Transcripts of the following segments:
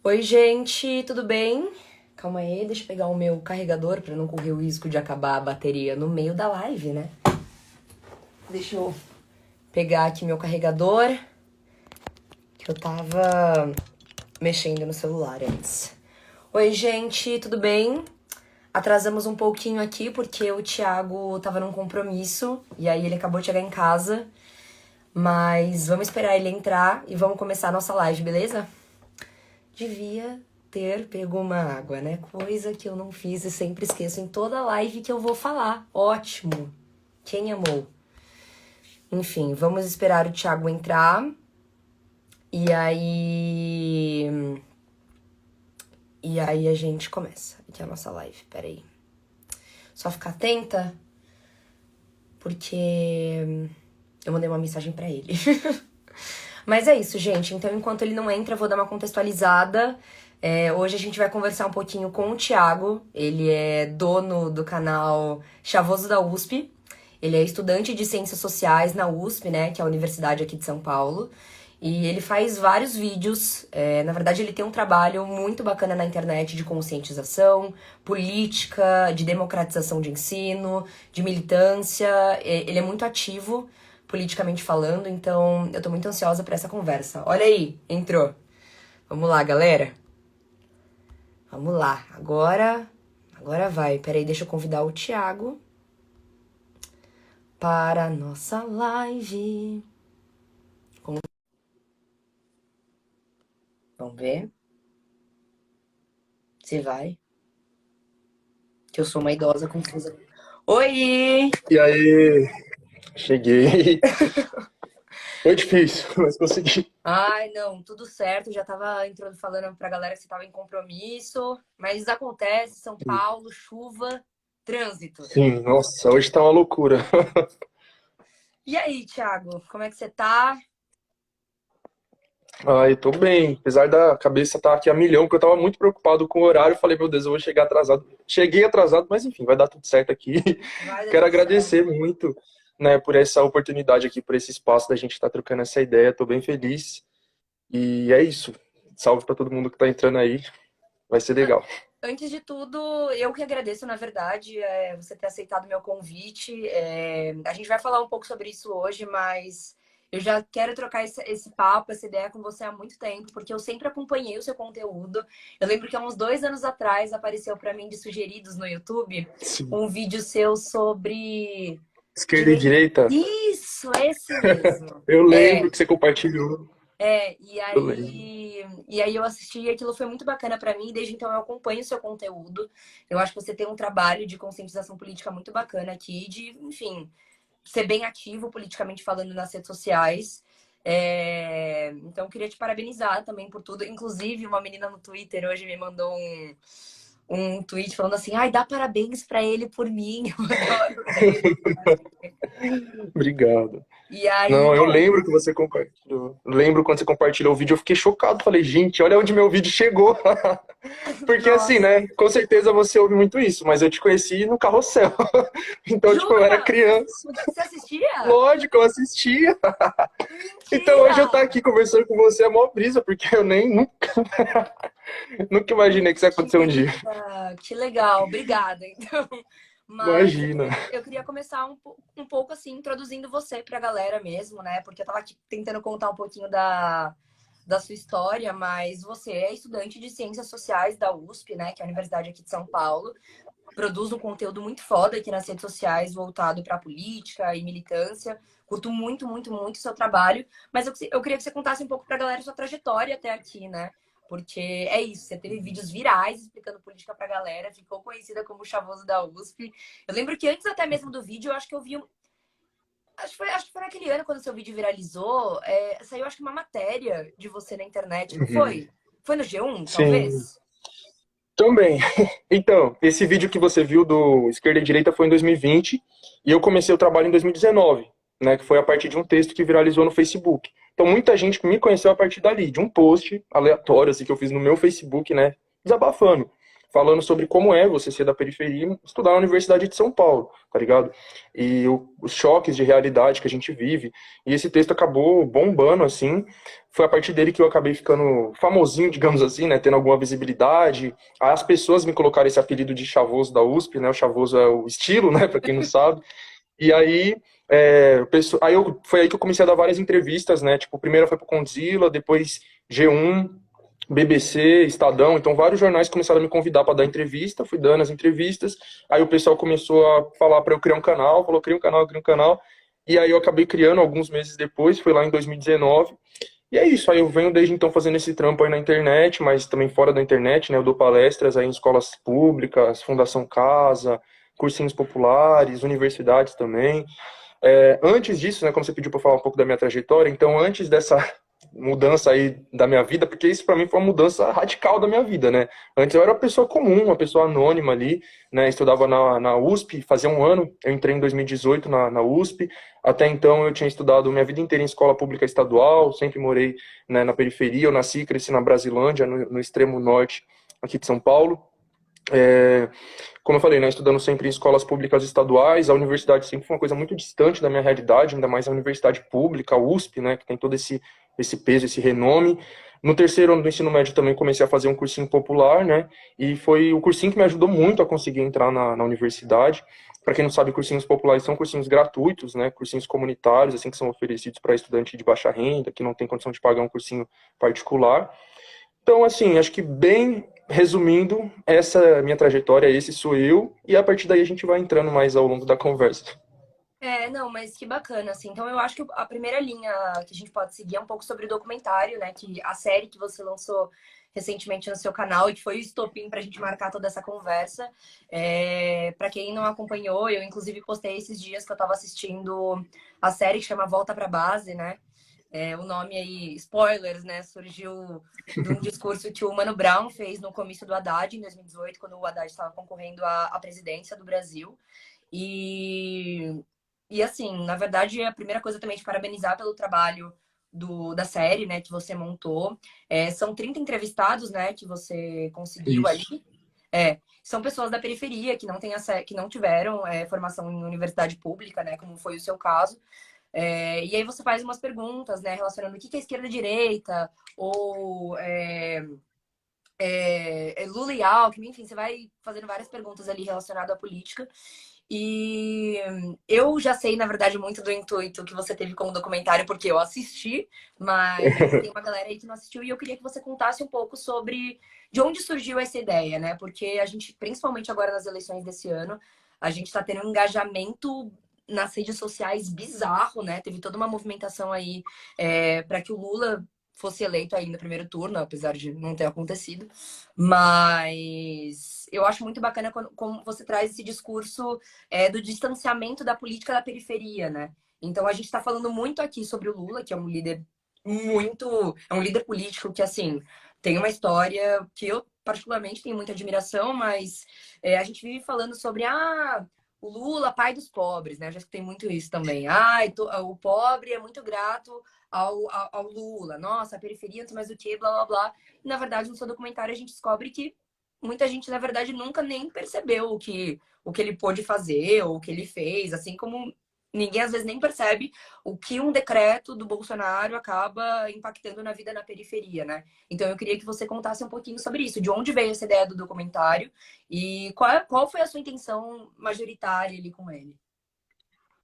Oi, gente, tudo bem? Calma aí, deixa eu pegar o meu carregador pra não correr o risco de acabar a bateria no meio da live, né? Deixa eu pegar aqui meu carregador, que eu tava mexendo no celular antes. Oi, gente, tudo bem? Atrasamos um pouquinho aqui porque o Thiago tava num compromisso e aí ele acabou de chegar em casa. Mas vamos esperar ele entrar e vamos começar a nossa live, beleza? Devia ter pego uma água, né? Coisa que eu não fiz e sempre esqueço em toda live que eu vou falar. Ótimo! Quem amou? Enfim, vamos esperar o Thiago entrar. E aí. E aí a gente começa aqui a nossa live. Peraí. Só ficar atenta, porque eu mandei uma mensagem pra ele. Mas é isso, gente. Então, enquanto ele não entra, eu vou dar uma contextualizada. Hoje a gente vai conversar um pouquinho com o Thiago. Ele é dono do canal Chavoso da USP. Ele é estudante de Ciências Sociais na USP, né? Que é a universidade aqui de São Paulo. E ele faz vários vídeos. Na verdade, ele tem um trabalho muito bacana na internet de conscientização, política, de democratização de ensino, de militância. Ele é muito ativo politicamente falando, então eu tô muito ansiosa pra essa conversa. Olha aí, entrou. Vamos lá, galera. Vamos lá. Agora vai. Peraí, deixa eu convidar o Thiago para a nossa live. Vamos ver se vai. Que eu sou uma idosa confusa. Oi! E aí, cheguei. Foi difícil, mas consegui. Ai, não, tudo certo. Já tava entrando falando pra galera que você tava em compromisso. Mas acontece, São Paulo, chuva, trânsito. Sim, nossa, hoje tá uma loucura. E aí, Thiago, como é que você tá? Ai, tô bem. Apesar da cabeça estar aqui a milhão, porque eu tava muito preocupado com o horário. Eu falei, meu Deus, eu vou chegar atrasado. Cheguei atrasado, mas enfim, vai dar tudo certo aqui. Vai dar Quero tudo certo. agradecer muito, né, por essa oportunidade aqui, por esse espaço da gente estar trocando essa ideia. Tô bem feliz. E é isso. Salve pra todo mundo que tá entrando aí. Vai ser legal. Antes de tudo, eu que agradeço, na verdade, você ter aceitado o meu convite. A gente vai falar um pouco sobre isso hoje, mas eu já quero trocar esse papo, essa ideia com você há muito tempo, porque eu sempre acompanhei o seu conteúdo. Eu lembro que há uns 2 anos atrás apareceu para mim de sugeridos no YouTube Sim. um vídeo seu sobre Esquerda e direito. direita, Isso, esse mesmo. eu lembro É, que você compartilhou. É, e Eu lembro. aí, e aí eu assisti e aquilo foi muito bacana pra mim, e desde então eu acompanho o seu conteúdo. Eu acho que você tem um trabalho de conscientização política muito bacana aqui, de, enfim, ser bem ativo politicamente falando nas redes sociais. Então, eu queria te parabenizar também por tudo. Inclusive, uma menina no Twitter hoje me mandou um tweet falando assim: ai, dá parabéns pra ele por mim. Eu adoro ele. Obrigado. E aí, Não, eu bom, lembro que você compartilhou. Eu lembro quando você compartilhou o vídeo, eu fiquei chocado. Falei, gente, olha onde meu vídeo chegou. Porque assim, nossa, né? Com certeza você ouve muito isso, mas eu te conheci no Carrossel. Então, tipo, eu era jura? criança. Você assistia? Lógico, eu assistia. Então hoje eu Mentira! estar aqui conversando com você é mó brisa, porque eu nem nunca imaginei que isso ia acontecer um dia. Mentira! Que legal, obrigada, então. Mas Imagina. eu queria começar um pouco assim, introduzindo você para a galera mesmo, né? Porque eu estava aqui tentando contar um pouquinho da sua história, mas você é estudante de Ciências Sociais da USP, né? Que é a Universidade aqui de São Paulo. Produz um conteúdo muito foda aqui nas redes sociais, voltado para política e militância. Curto muito, muito, muito o seu trabalho. Mas eu queria que você contasse um pouco para a galera sua trajetória até aqui, né? Porque é isso, você teve vídeos virais explicando política pra galera, ficou conhecida como o Chavoso da USP. Eu lembro que antes até mesmo do vídeo, eu acho que eu vi acho que foi naquele ano quando seu vídeo viralizou, saiu acho que uma matéria de você na internet, não Uhum. foi? Foi no G1, Sim, talvez? também. Então, esse vídeo que você viu do Esquerda e Direita foi em 2020 e eu comecei o trabalho em 2019, né, que foi a partir de um texto que viralizou no Facebook. Então, muita gente me conheceu a partir dali, de um post aleatório assim, que eu fiz no meu Facebook, né, desabafando. falando sobre como é você ser da periferia e estudar na Universidade de São Paulo, tá ligado? E os choques de realidade que a gente vive. E esse texto acabou bombando, assim. Foi a partir dele que eu acabei ficando famosinho, digamos assim, né? Tendo alguma visibilidade. As pessoas me colocaram esse apelido de chavoso da USP, né? O chavoso é o estilo, né? Pra quem não sabe. E aí, foi aí que eu comecei a dar várias entrevistas, né? Tipo, primeiro foi pro Condzilla, depois G1, BBC, Estadão, então vários jornais começaram a me convidar para dar entrevista, fui dando as entrevistas, aí o pessoal começou a falar para eu criar um canal, falou, cria um canal, e aí eu acabei criando alguns meses depois, foi lá em 2019, e é isso, aí eu venho desde então fazendo esse trampo aí na internet, mas também fora da internet, né, eu dou palestras aí em escolas públicas, Fundação Casa, cursinhos populares, universidades também. Antes disso, né, como você pediu para falar um pouco da minha trajetória, então antes dessa mudança aí da minha vida, porque isso para mim foi uma mudança radical da minha vida, né? Antes eu era uma pessoa comum, uma pessoa anônima ali, né? Estudava na USP, fazia um ano, eu entrei em 2018 na USP, até então eu tinha estudado minha vida inteira em escola pública estadual, sempre morei, né, na periferia, eu nasci e cresci na Brasilândia, no extremo norte aqui de São Paulo. Como eu falei, né, estudando sempre em escolas públicas estaduais, a universidade sempre foi uma coisa muito distante da minha realidade, ainda mais a universidade pública, a USP, né, que tem todo esse peso, esse renome. No terceiro ano do ensino médio também comecei a fazer um cursinho popular, né, e foi o cursinho que me ajudou muito a conseguir entrar na universidade. Para quem não sabe, cursinhos populares são cursinhos gratuitos, né, cursinhos comunitários, assim, que são oferecidos para estudante de baixa renda, que não tem condição de pagar um cursinho particular. Então, assim, acho que bem resumindo, essa é a minha trajetória, esse sou eu, e a partir daí a gente vai entrando mais ao longo da conversa. Não, mas que bacana, assim. Então, eu acho que a primeira linha que a gente pode seguir é um pouco sobre o documentário, né? Que a série que você lançou recentemente no seu canal e que foi o estopim para a gente marcar toda essa conversa. Para quem não acompanhou, eu inclusive postei esses dias que eu estava assistindo a série que chama Volta para Base, né? O nome aí, spoilers, né? Surgiu de um discurso que o Mano Brown fez no comício do Haddad em 2018, quando o Haddad estava concorrendo à presidência do Brasil. E e assim, na verdade, a primeira coisa também é te parabenizar pelo trabalho da série, né, que você montou. São 30 entrevistados, né, que você conseguiu ali. Isso. São pessoas da periferia que não têm que não tiveram formação em universidade pública, né, como foi o seu caso. E aí você faz umas perguntas, né, relacionando o que é esquerda e direita, ou Lula e Alckmin, enfim, você vai fazendo várias perguntas ali relacionadas à política. E eu já sei, na verdade, muito do intuito que você teve com o documentário, porque eu assisti, mas tem uma galera aí que não assistiu e eu queria que você contasse um pouco sobre de onde surgiu essa ideia, né? Porque a gente, principalmente agora nas eleições desse ano, a gente está tendo um engajamento nas redes sociais bizarro, né? Teve toda uma movimentação aí para que o Lula fosse eleito aí no primeiro turno, apesar de não ter acontecido. Mas eu acho muito bacana como você traz esse discurso do distanciamento da política da periferia, né? Então a gente está falando muito aqui sobre o Lula, que é um líder é um líder político que, assim, tem uma história que eu particularmente tenho muita admiração, mas a gente vive falando sobre o Lula, pai dos pobres, né? Eu já escutei muito isso também. O pobre é muito grato ao Lula. Nossa, a periferia não sei mais o que, blá, blá, blá. E, na verdade, no seu documentário, a gente descobre que muita gente, na verdade, nunca nem percebeu o que ele pôde fazer ou o que ele fez. Assim como ninguém, às vezes, nem percebe o que um decreto do Bolsonaro acaba impactando na vida na periferia, né? Então, eu queria que você contasse um pouquinho sobre isso. De onde veio essa ideia do documentário e qual foi a sua intenção majoritária ali com ele?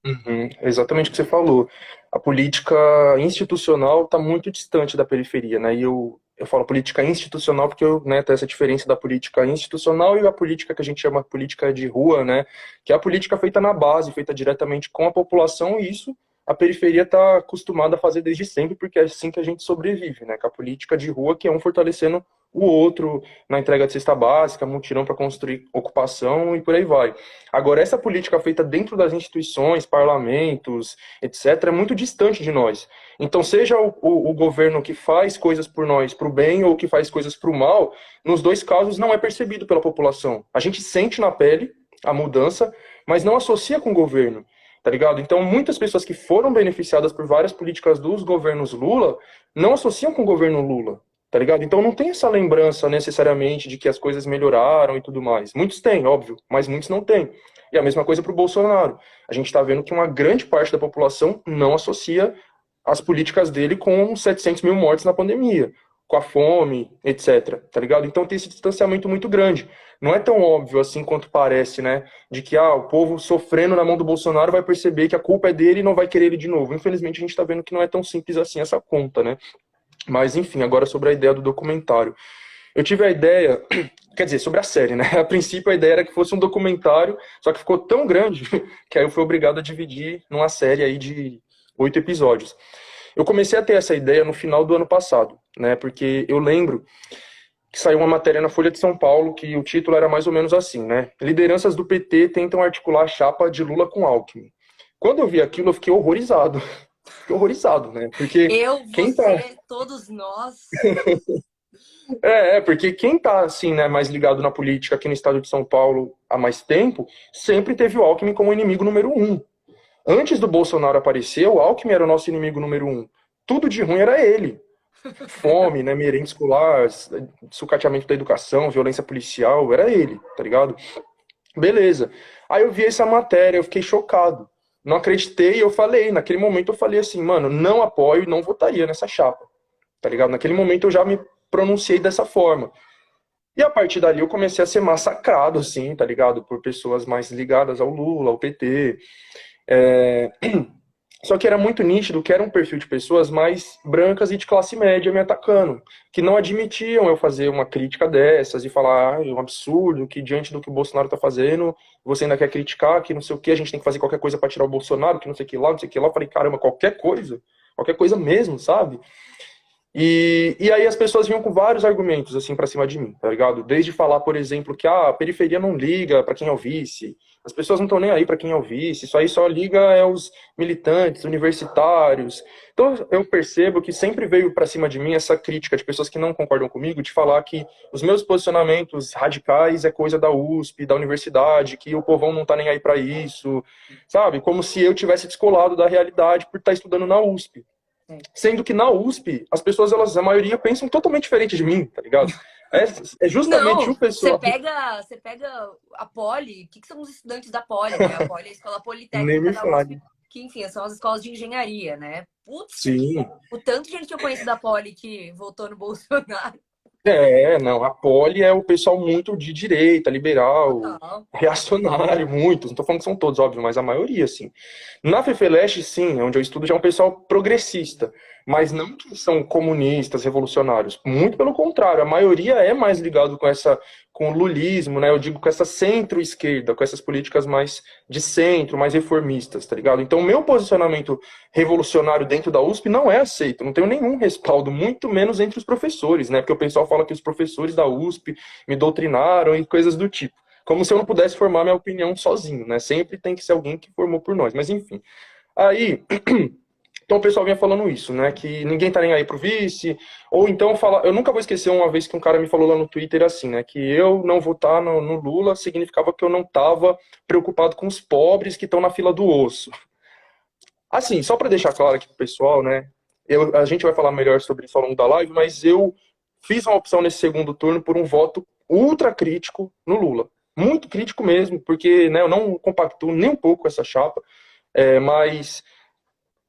Uhum, exatamente o que você falou. A política institucional está muito distante da periferia, né? E eu falo política institucional porque né, tem essa diferença da política institucional e a política que a gente chama política de rua, né? Que é a política feita na base, feita diretamente com a população, e isso a periferia está acostumada a fazer desde sempre, porque é assim que a gente sobrevive, né? Com a política de rua, que é um fortalecendo o outro na entrega de cesta básica, mutirão para construir ocupação e por aí vai. Agora, essa política feita dentro das instituições, parlamentos, etc., é muito distante de nós. Então, seja o governo que faz coisas por nós para o bem ou que faz coisas para o mal, nos dois casos não é percebido pela população. A gente sente na pele a mudança, mas não associa com o governo. Tá ligado? Então, muitas pessoas que foram beneficiadas por várias políticas dos governos Lula não associam com o governo Lula. tá ligado? Então não tem essa lembrança necessariamente de que as coisas melhoraram e tudo mais. Muitos têm, óbvio, mas muitos não têm. E a mesma coisa para o Bolsonaro. A gente está vendo que uma grande parte da população não associa as políticas dele com 700 mil mortes na pandemia, com a fome, etc. Tá ligado? Então tem esse distanciamento muito grande. Não é tão óbvio assim quanto parece, né? De que o povo sofrendo na mão do Bolsonaro vai perceber que a culpa é dele e não vai querer ele de novo. Infelizmente a gente está vendo que não é tão simples assim essa conta, né? Mas enfim, agora sobre a ideia do documentário. Eu tive a ideia, quer dizer, sobre a série, né? A princípio a ideia era que fosse um documentário, só que ficou tão grande que aí eu fui obrigado a dividir numa série aí de 8 episódios. Eu comecei a ter essa ideia no final do ano passado, né? Porque eu lembro que saiu uma matéria na Folha de São Paulo que o título era mais ou menos assim, né? Lideranças do PT tentam articular a chapa de Lula com Alckmin. Quando eu vi aquilo, eu fiquei horrorizado. Fiquei horrorizado, né? Porque Eu, quem tá você, todos nós. Porque quem tá, assim, né, mais ligado na política aqui no estado de São Paulo há mais tempo, sempre teve o Alckmin como inimigo número um. Antes do Bolsonaro aparecer, o Alckmin era o nosso inimigo número um. Tudo de ruim era ele. Fome, né, merenda escolar, sucateamento da educação, violência policial, era ele, tá ligado? Beleza. Aí eu vi essa matéria, eu fiquei chocado. Não acreditei, eu falei, naquele momento eu falei assim, mano, não apoio, não votaria nessa chapa, tá ligado? Naquele momento eu já me pronunciei dessa forma. E a partir dali eu comecei a ser massacrado, assim, tá ligado? Por pessoas mais ligadas ao Lula, ao PT. É... Só que era muito nítido que era um perfil de pessoas mais brancas e de classe média me atacando, que não admitiam eu fazer uma crítica dessas e falar, é um absurdo, que diante do que o Bolsonaro tá fazendo, você ainda quer criticar, que não sei o que, a gente tem que fazer qualquer coisa para tirar o Bolsonaro, que não sei o que lá, não sei o que lá. Eu falei, caramba, qualquer coisa mesmo, sabe? E aí as pessoas vinham com vários argumentos, assim, pra cima de mim, tá ligado? Desde falar, por exemplo, que a periferia não liga pra quem é o vice, as pessoas não estão nem aí pra quem é o vice, isso aí só liga os militantes, universitários. Então eu percebo que sempre veio pra cima de mim essa crítica de pessoas que não concordam comigo, de falar que os meus posicionamentos radicais é coisa da USP, da universidade, que o povão não tá nem aí pra isso, sabe? Como se eu tivesse descolado da realidade por estar estudando na USP. Sendo que na USP, as pessoas, a maioria, pensam totalmente diferente de mim, tá ligado? É justamente Não, o pessoal. você pega a Poli, o que são os estudantes da Poli, né? A Poli é a Escola Nem Politécnica me da USP, fale. que, enfim, são as escolas de engenharia, né? Putz, Sim. o tanto de gente que eu conheço da Poli que votou no Bolsonaro. Não, a Poli é o pessoal muito de direita, liberal, Total. reacionário, muitos. Não tô falando que são todos, óbvio, mas a maioria, sim. Na FEFELESH, sim, onde eu estudo, já é um pessoal progressista, mas não que são comunistas, revolucionários. Muito pelo contrário, a maioria é mais ligado com o lulismo, né? Eu digo com essa centro-esquerda, com essas políticas mais de centro, mais reformistas, tá ligado? Então, o meu posicionamento revolucionário dentro da USP não é aceito, não tenho nenhum respaldo, muito menos entre os professores, né? Porque o pessoal fala que os professores da USP me doutrinaram e coisas do tipo. Como se eu não pudesse formar minha opinião sozinho, né? Sempre tem que ser alguém que formou por nós, mas enfim. Aí, então o pessoal vinha falando isso, né? Que ninguém tá nem aí pro vice, ou então eu nunca vou esquecer uma vez que um cara me falou lá no Twitter assim, né? Que eu não votar no Lula significava que eu não tava preocupado com os pobres que estão na fila do osso. Assim, só para deixar claro aqui pro pessoal, né? A gente vai falar melhor sobre isso ao longo da live, mas eu fiz uma opção nesse segundo turno por um voto ultra crítico no Lula. Muito crítico mesmo, porque né, eu não compactuo nem um pouco com essa chapa, mas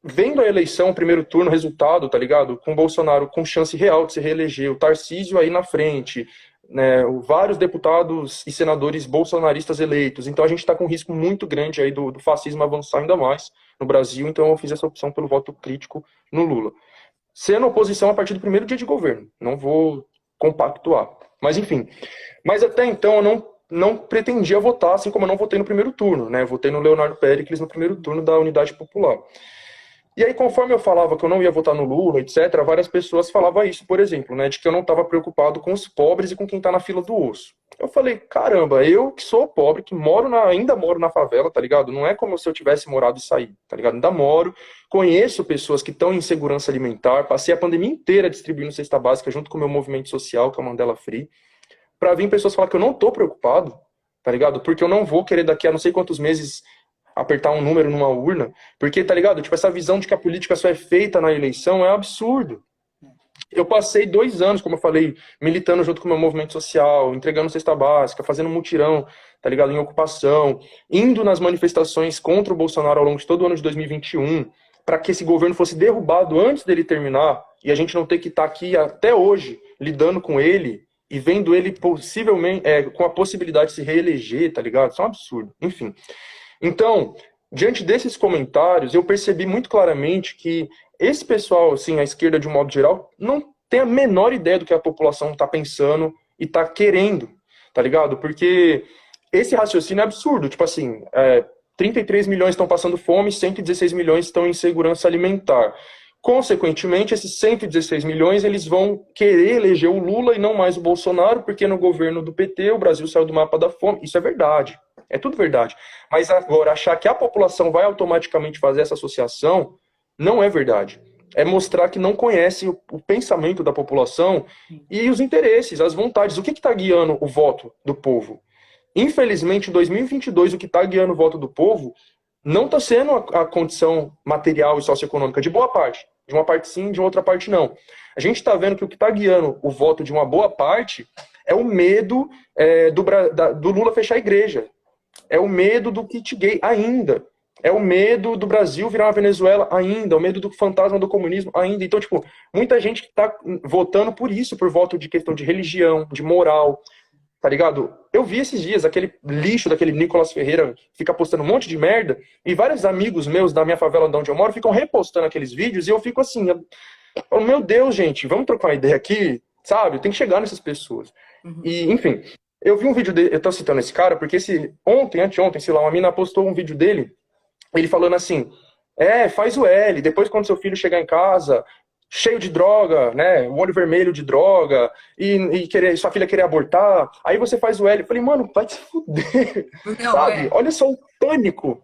vendo a eleição, o primeiro turno, resultado, tá ligado? Com o Bolsonaro com chance real de se reeleger, o Tarcísio aí na frente, né, vários deputados e senadores bolsonaristas eleitos. Então a gente está com um risco muito grande aí do fascismo avançar ainda mais no Brasil. Então eu fiz essa opção pelo voto crítico no Lula. Sendo oposição a partir do primeiro dia de governo. Não vou compactuar. Mas enfim. Mas até então eu não pretendia votar, assim como eu não votei no primeiro turno, né? Eu votei no Leonardo Péricles no primeiro turno da Unidade Popular. E aí, conforme eu falava que eu não ia votar no Lula, etc., várias pessoas falavam isso, por exemplo, né, de que eu não estava preocupado com os pobres e com quem está na fila do osso. Eu falei, caramba, eu que sou pobre, que ainda moro na favela, tá ligado? Não é como se eu tivesse morado e saído, tá ligado? Ainda moro, conheço pessoas que estão em insegurança alimentar, passei a pandemia inteira distribuindo cesta básica junto com o meu movimento social, que é a Mandela Free, pra vir pessoas falar que eu não tô preocupado, tá ligado? Porque eu não vou querer daqui a não sei quantos meses apertar um número numa urna, porque, tá ligado? Tipo, essa visão de que a política só é feita na eleição é um absurdo. eu passei 2 anos, como eu falei, militando junto com o meu movimento social, entregando cesta básica, fazendo mutirão, tá ligado? Em ocupação, indo nas manifestações contra o Bolsonaro ao longo de todo o ano de 2021, para que esse governo fosse derrubado antes dele terminar, e a gente não ter que estar aqui até hoje lidando com ele e vendo ele possivelmente, com a possibilidade de se reeleger, tá ligado? Isso é um absurdo. Enfim. Então, diante desses comentários, eu percebi muito claramente que esse pessoal, assim, a esquerda de um modo geral, não tem a menor ideia do que a população está pensando e está querendo, tá ligado? Porque esse raciocínio é absurdo. Tipo assim, 33 milhões estão passando fome, 116 milhões estão em segurança alimentar. Consequentemente, esses 116 milhões eles vão querer eleger o Lula e não mais o Bolsonaro, porque no governo do PT o Brasil saiu do mapa da fome. Isso é verdade. É tudo verdade. Mas agora, achar que a população vai automaticamente fazer essa associação não é verdade. É mostrar que não conhece o pensamento da população e os interesses, as vontades. O que está guiando o voto do povo? Infelizmente, em 2022, o que está guiando o voto do povo não está sendo a condição material e socioeconômica de boa parte. De uma parte sim, de outra parte não. A gente está vendo que o que está guiando o voto de uma boa parte é o medo do Lula fechar a igreja. É o medo do kit gay ainda. É o medo do Brasil virar uma Venezuela ainda. É o medo do fantasma do comunismo ainda. Então, tipo, muita gente está votando por isso, por voto de questão de religião, de moral, tá ligado? Eu vi esses dias aquele lixo daquele Nicolas Ferreira que fica postando um monte de merda e vários amigos meus da minha favela de onde eu moro ficam repostando aqueles vídeos e eu fico assim, meu Deus, gente, vamos trocar uma ideia aqui, sabe? Tem que chegar nessas pessoas. E, enfim, eu vi um vídeo dele, eu tô citando esse cara porque anteontem, sei lá, uma mina postou um vídeo dele, ele falando assim, faz o L, depois quando seu filho chegar em casa, cheio de droga, né, o olho vermelho de droga, sua filha querer abortar, aí você faz o L. Eu falei, mano, vai se fuder, Não, sabe? Olha só o pânico.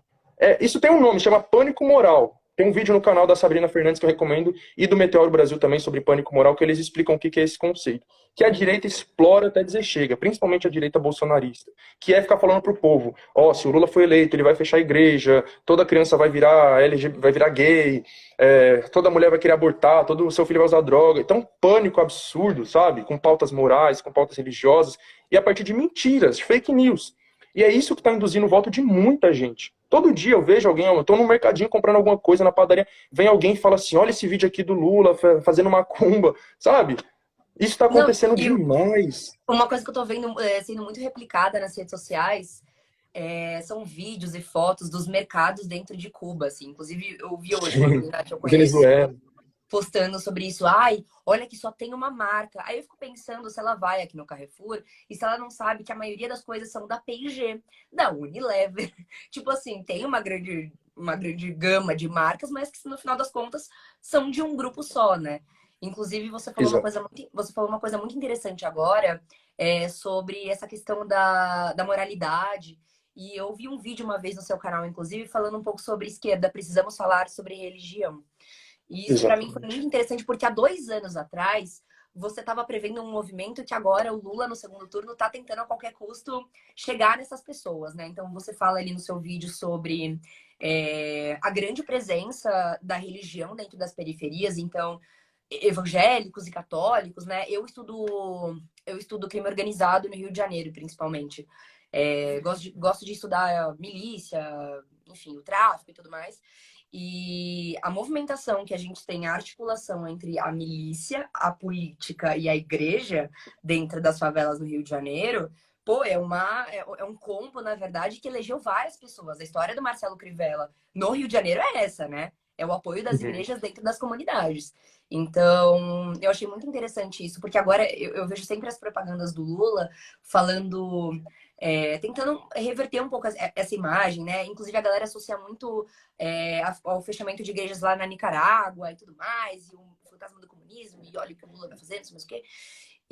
Isso tem um nome, chama pânico moral. Tem um vídeo no canal da Sabrina Fernandes que eu recomendo, e do Meteoro Brasil também, sobre pânico moral, que eles explicam o que é esse conceito. Que a direita explora até dizer chega, principalmente a direita bolsonarista, que é ficar falando pro povo, se o Lula foi eleito, ele vai fechar a igreja, toda criança vai virar LGBT, vai virar gay, toda mulher vai querer abortar, todo o seu filho vai usar droga. Então, pânico absurdo, sabe? Com pautas morais, com pautas religiosas, e a partir de mentiras, de fake news. E é isso que está induzindo o voto de muita gente. Todo dia eu vejo alguém, eu tô no mercadinho comprando alguma coisa na padaria, vem alguém e fala assim, olha esse vídeo aqui do Lula fazendo macumba, sabe? Isso tá não, acontecendo e demais. uma coisa que eu tô vendo sendo muito replicada nas redes sociais são vídeos e fotos dos mercados dentro de Cuba, assim. Inclusive, eu vi hoje uma Sim. menina que eu conheço Venezuela. postando sobre isso. Ai, olha que só tem uma marca. Aí eu fico pensando se ela vai aqui no Carrefour e se ela não sabe que a maioria das coisas são da P&G, da Unilever. Tipo assim, tem uma grande gama de marcas, mas que no final das contas são de um grupo só, né? Inclusive, Exato. você falou uma coisa muito interessante agora sobre essa questão da moralidade. E eu vi um vídeo uma vez no seu canal, inclusive, falando um pouco sobre esquerda. Precisamos falar sobre religião. E isso para mim foi muito Exatamente. interessante, porque há 2 anos atrás você estava prevendo um movimento que agora o Lula, no segundo turno, está tentando a qualquer custo chegar nessas pessoas, né? Então você fala ali no seu vídeo sobre a grande presença da religião dentro das periferias, então evangélicos e católicos, né? Eu estudo crime organizado no Rio de Janeiro, principalmente. Gosto de estudar milícia, enfim, o tráfico e tudo mais. E a movimentação que a gente tem, a articulação entre a milícia, a política e a igreja dentro das favelas do Rio de Janeiro, pô, é um combo, na verdade, que elegeu várias pessoas. A história do Marcelo Crivella no Rio de Janeiro é essa, né? É o apoio das Uhum. igrejas dentro das comunidades. Então, eu achei muito interessante isso, porque agora eu vejo sempre as propagandas do Lula falando, tentando reverter um pouco essa imagem, né? Inclusive, a galera associa muito ao fechamento de igrejas lá na Nicarágua e tudo mais, e o fantasma do comunismo, e olha o que o Lula vai fazer, não sei mais o quê.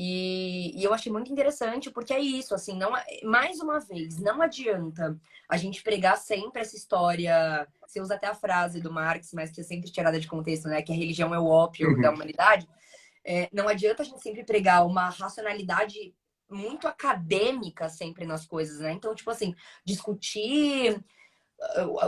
E eu achei muito interessante, porque é isso, assim, não, mais uma vez, não adianta a gente pregar sempre essa história, você usa até a frase do Marx, mas que é sempre tirada de contexto, né, que a religião é o ópio da Uhum. humanidade. Não adianta a gente sempre pregar uma racionalidade muito acadêmica sempre nas coisas, né? Então, tipo assim, discutir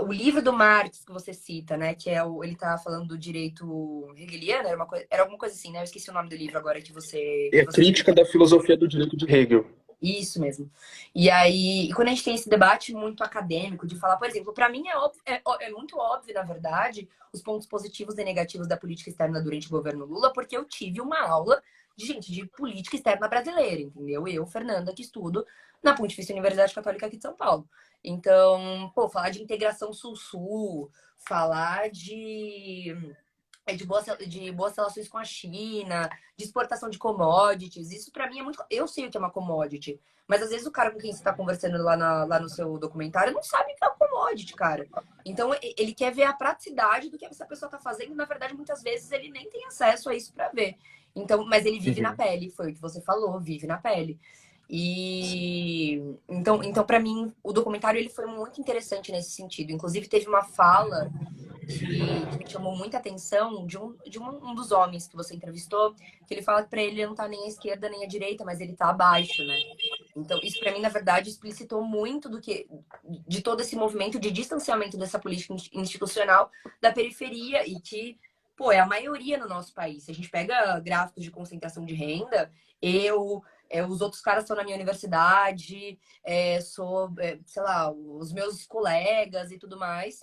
o livro do Marx que você cita, né? Que é ele tá falando do direito hegeliano, era alguma coisa assim, né? Eu esqueci o nome do livro agora É que você Crítica da Filosofia do Direito de Hegel. Isso mesmo. E aí, e quando a gente tem esse debate muito acadêmico de falar, por exemplo, para mim é muito óbvio, na verdade, os pontos positivos e negativos da política externa durante o governo Lula, porque eu tive uma aula de gente de política externa brasileira, entendeu? Eu, Fernanda, que estudo na Pontifícia Universidade Católica aqui de São Paulo. Então, pô, falar de integração sul-sul, falar de boas relações com a China, de exportação de commodities. Isso para mim é muito. Eu sei o que é uma commodity, mas às vezes o cara com quem você está conversando lá no seu documentário não sabe o que é uma commodity, cara. Então ele quer ver a praticidade do que essa pessoa está fazendo. Na verdade, muitas vezes ele nem tem acesso a isso para ver. Então, mas ele vive na Uhum. pele, foi o que você falou, vive na pele. E então para mim o documentário ele foi muito interessante nesse sentido. Inclusive teve uma fala que me chamou muita atenção um dos homens que você entrevistou, que ele fala que para ele não tá nem à esquerda nem à direita, mas ele tá abaixo, né? Então, isso para mim, na verdade, explicitou muito de todo esse movimento de distanciamento dessa política institucional da periferia e que, pô, é a maioria no nosso país. Se a gente pega gráficos de concentração de renda, os outros caras estão na minha universidade, sei lá, os meus colegas e tudo mais.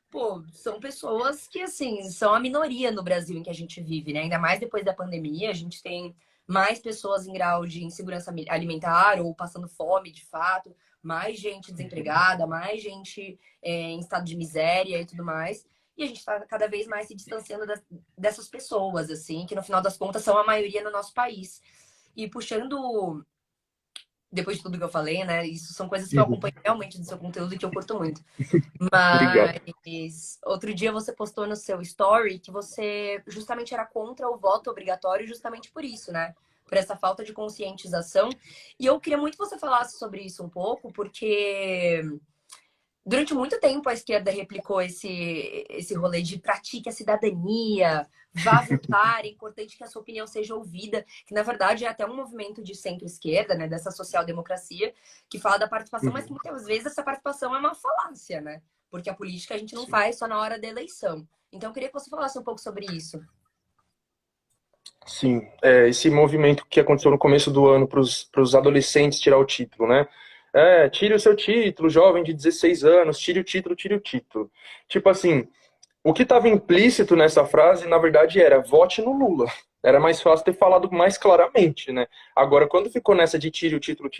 Pô, são pessoas que, assim, são a minoria no Brasil em que a gente vive, né? Ainda mais depois da pandemia, a gente tem mais pessoas em grau de insegurança alimentar ou passando fome, de fato, mais gente desempregada, mais gente em estado de miséria e tudo mais. E a gente está cada vez mais se distanciando dessas pessoas, assim, que no final das contas são a maioria no nosso país. E puxando depois de tudo que eu falei, né? Isso são coisas que eu Uhum. acompanho realmente do seu conteúdo e que eu curto muito. Obrigado. Mas outro dia você postou no seu story que você justamente era contra o voto obrigatório justamente por isso, né? Por essa falta de conscientização. E eu queria muito que você falasse sobre isso um pouco, porque durante muito tempo a esquerda replicou esse rolê de pratique a cidadania, vá votar, é importante que a sua opinião seja ouvida, que na verdade é até um movimento de centro-esquerda, né, dessa social-democracia, que fala da participação, mas que Uhum. muitas vezes essa participação é uma falácia, né? Porque a política a gente não Sim. faz só na hora da eleição. Então eu queria que você falasse um pouco sobre isso. Sim, esse movimento que aconteceu no começo do ano para os adolescentes tirar o título, né? Tire o seu título, jovem de 16 anos, tire o título, tire o título. Tipo assim, o que estava implícito nessa frase, na verdade, era vote no Lula. Era mais fácil ter falado mais claramente, né? Agora, quando ficou nessa de tire o título,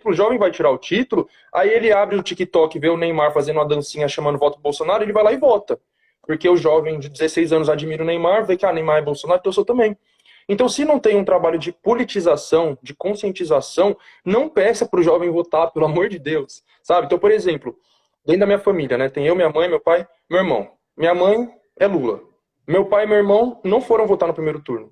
o jovem vai tirar o título, aí ele abre o TikTok, vê o Neymar fazendo uma dancinha chamando voto Bolsonaro, ele vai lá e vota. Porque o jovem de 16 anos admira o Neymar, vê que Neymar é Bolsonaro, então eu sou também. Então, se não tem um trabalho de politização, de conscientização, não peça para o jovem votar, pelo amor de Deus, sabe? Então, por exemplo, dentro da minha família, né, tem eu, minha mãe, meu pai, meu irmão. Minha mãe é Lula. Meu pai e meu irmão não foram votar no primeiro turno.